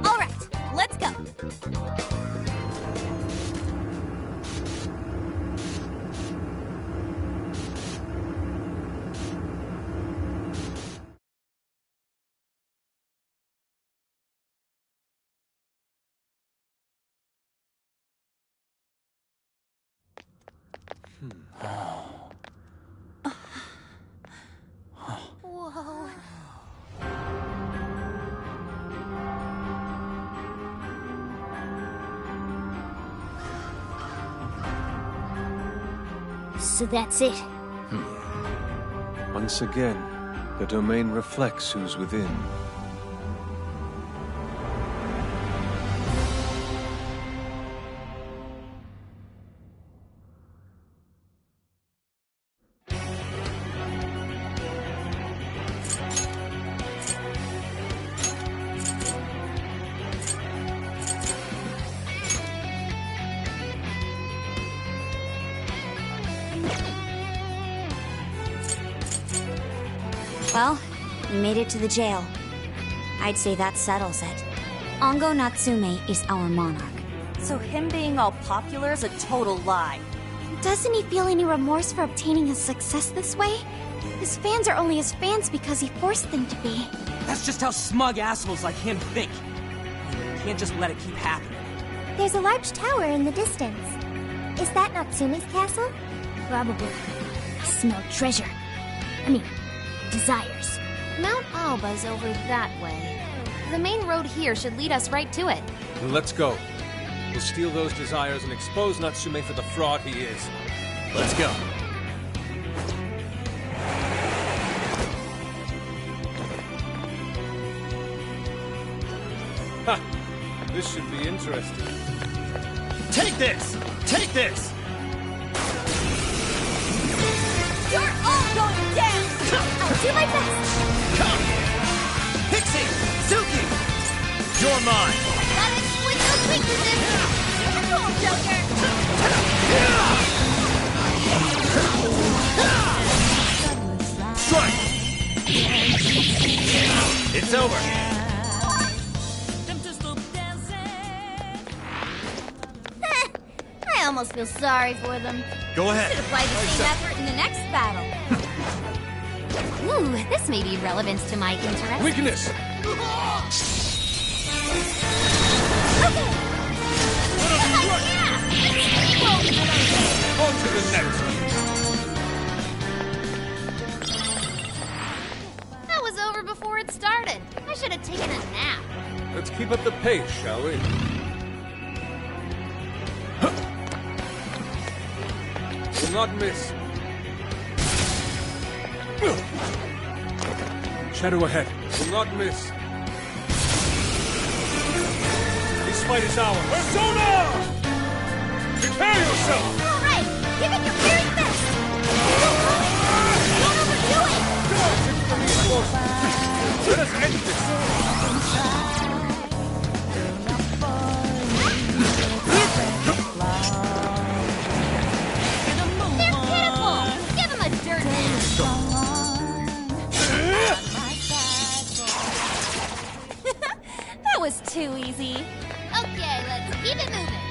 All right, let's go. Whoa. So that's it. Once again, the domain reflects who's within. Well, we made it to the jail. I'd say that settles it. Ongo Natsume is our monarch. So him being all popular is a total lie. Doesn't he feel any remorse for obtaining his success this way? His fans are only his fans because he forced them to be. That's just how smug assholes like him think. You can't just let it keep happening. There's a large tower in the distance. Is that Natsume's castle? Probably. I smell treasure. I mean, desires. Mount Alba's over that way. The main road here should lead us right to it. Well, let's go. We'll steal those desires and expose Natsume for the fraud he is. Let's go. Ha! This should be interesting. Take this! Take this! You're all going down! I'll do my best! Come! Pixie! Suki! You're mine! Gotta exploit those weaknesses! Cool, Joker! Strike! It's over! I almost feel sorry for them. Go ahead. Should apply the same effort in the next battle. Ooh, this may be relevant to my interest. Weakness! On to the next! That was over before it started. I should have taken a nap. Let's keep up the pace, shall we? Will not miss. Shadow ahead. Will not miss. This fight is ours. Persona! Prepare yourself! All right, give it your very best! Don't overdo it! Let us end this! They're pitiful! Give them a dirt nap! That was too easy. Okay, let's keep it moving.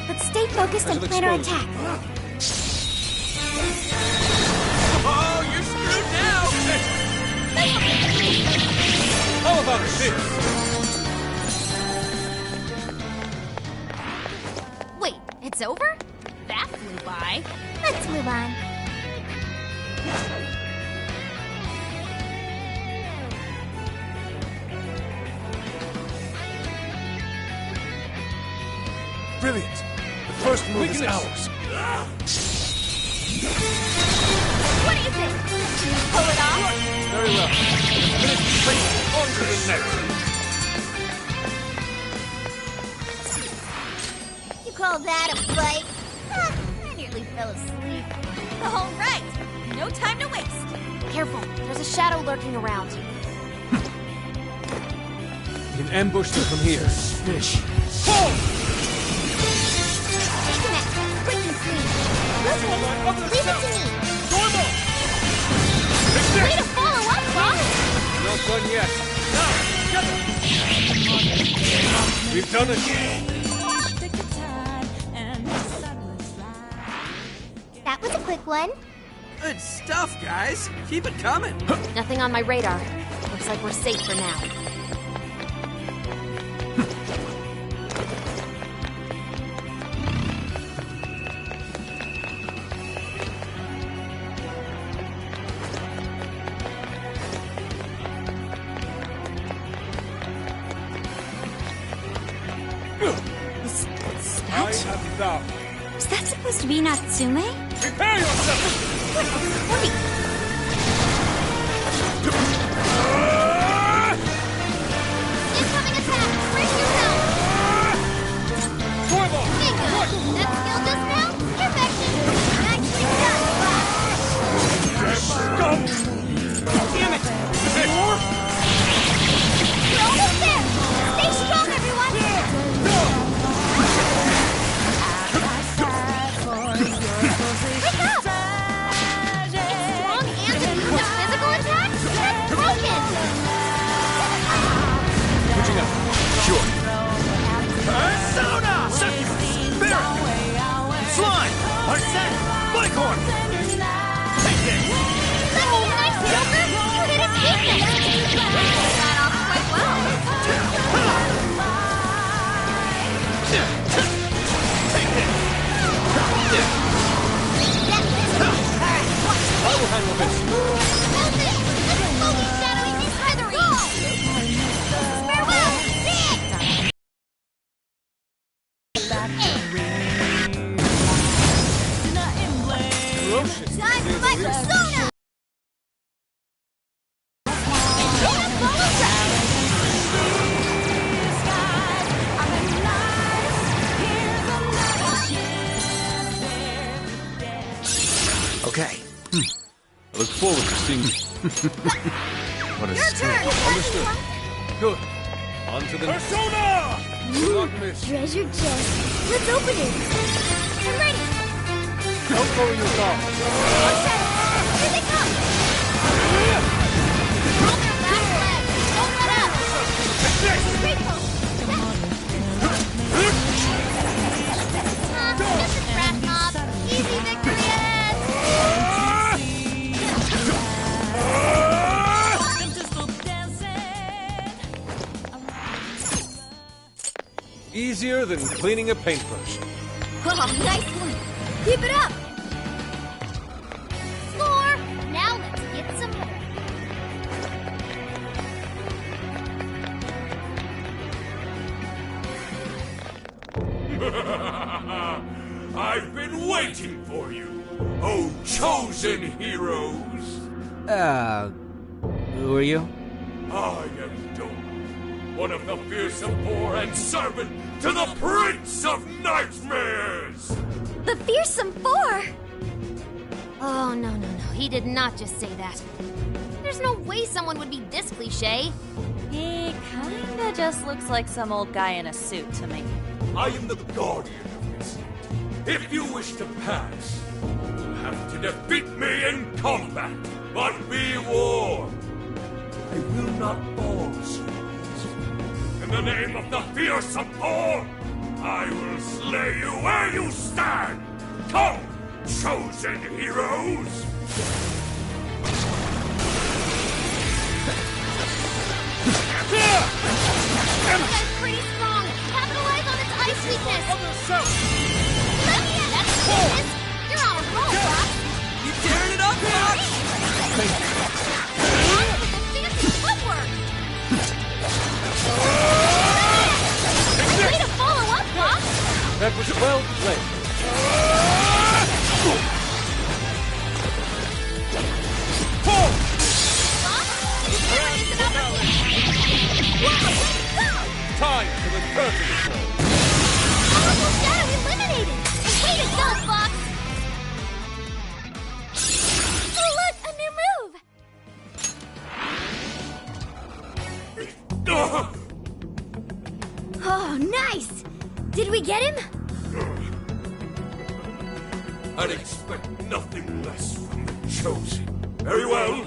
Let's stay focused and plan our attack. Oh, you're screwed now! How about this? Wait, it's over? That flew by. Let's move on. Brilliant! The first move is ours. What do you think? Can you pull it off? No time to waste. Careful, there's a shadow lurking around. We can ambush them from here. Fish. Leave it to me! Way to follow up, Bob! Not done yet. Now, together! We've done it. That was a quick one. Good stuff, guys. Keep it coming. Nothing on my radar. Looks like we're safe for now. Is that supposed to be Natsume? Prepare yourself! Wait! Incoming attack! Brace yourself! Bingo! That skill just now? Perfection! Nicely done, Damn it! We're almost there! Stay strong, everyone! Wake up! It's strong and immune to physical attacks? That's broken! Switching up. Sure. Persona! Succubus! Spirit! Slime! Arsene! Bicorn! Take this! Lucky and nice, Joker! You hit its weakness! Got off quite well. Take this! I will handle this. Move it! Let's slowly shadowing these featheries! Farewell! Big! Ferocious. Time for my persona! Persona follows up! Okay. I look forward to seeing you. What a Your turn! Understood. Good. On to the Persona! Do not miss. Treasure chest. Let's open it. I'm ready. Don't lower your guard. Okay. Here they come. On their back legs. Don't let up. Great pose. This is Rat Mob. Easy victory ahead. Easier than cleaning a paintbrush. Oh, nice one. Keep it up. Score. Now let's get some more. I've been waiting for you, oh chosen heroes! Who are you? I am Dora, one of the fearsome poor and servant to the Prince of Nightmares! The Fearsome Four! Oh, no. He did not just say that. There's no way someone would be this cliche. He kinda just looks like some old guy in a suit to me. I am the guardian of this. If you wish to pass, you'll have to defeat me in combat. But be warned, I will not fall so easily. In the name of the fearsome four, I will slay you where you stand. Come, chosen heroes! This guy's pretty strong. Capitalize on its ice weakness. That's the weakness. You're on a roll, Fox. You tearing it up, Fox? With the fancy footwork. Way to follow up, Fox. That was well played. Time for the curtain show. Powerful shadow eliminated. Way to go, Fox. Did we get him? I'd expect nothing less from the Chosen. Very well.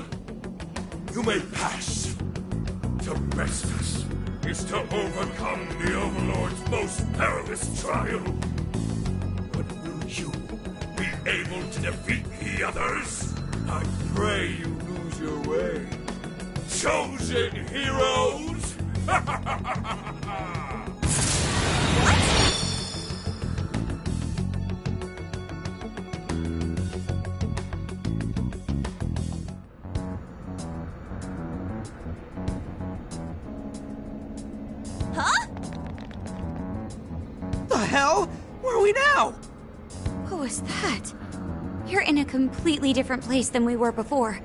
You may pass. To best us is to overcome the Overlord's most perilous trial. But will you be able to defeat the others? I pray you lose your way. Chosen heroes! Huh? The hell? Where are we now? What was that? You're in a completely different place than we were before.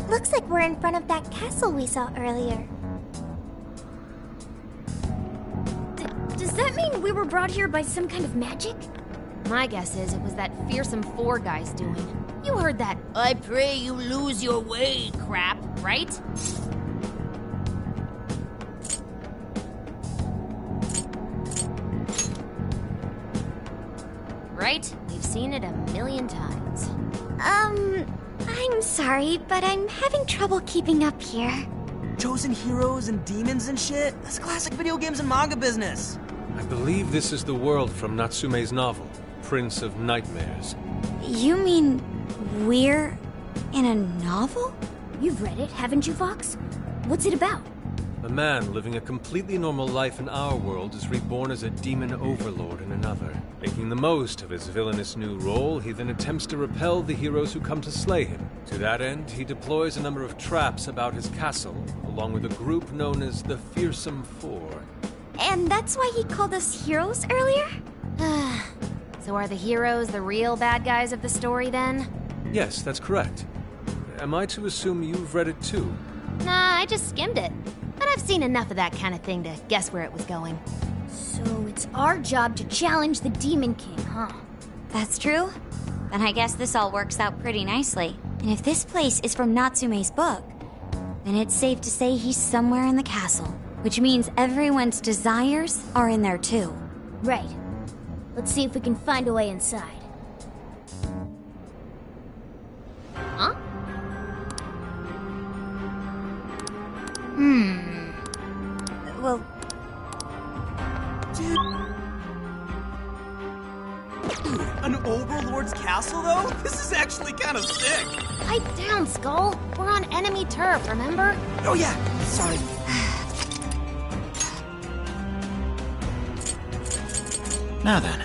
Looks like we're in front of that castle we saw earlier. Does that mean we were brought here by some kind of magic? My guess is it was that fearsome four guy's doing. You heard that "I pray you lose your way" crap, right? Right? We've seen it a million times. I'm sorry, but I'm having trouble keeping up here. Chosen heroes and demons and shit? That's classic video games and manga business. I believe this is the world from Natsume's novel, Prince of Nightmares. You mean we're in a novel? You've read it, haven't you, Fox? What's it about? A man living a completely normal life in our world is reborn as a demon overlord in another. Making the most of his villainous new role, he then attempts to repel the heroes who come to slay him. To that end, he deploys a number of traps about his castle, along with a group known as the Fearsome Four. And that's why he called us heroes earlier? So are the heroes the real bad guys of the story then? Yes, that's correct. Am I to assume you've read it too? Nah, I just skimmed it. But I've seen enough of that kind of thing to guess where it was going. So it's our job to challenge the Demon King, huh? That's true. Then I guess this all works out pretty nicely. And if this place is from Natsume's book, then it's safe to say he's somewhere in the castle. Which means everyone's desires are in there too. Right. Let's see if we can find a way inside. Huh? Well, Dude, an Overlord's castle, though? This is actually kind of sick. Pipe down, Skull. We're on enemy turf, remember? Oh, yeah. Sorry. Now then,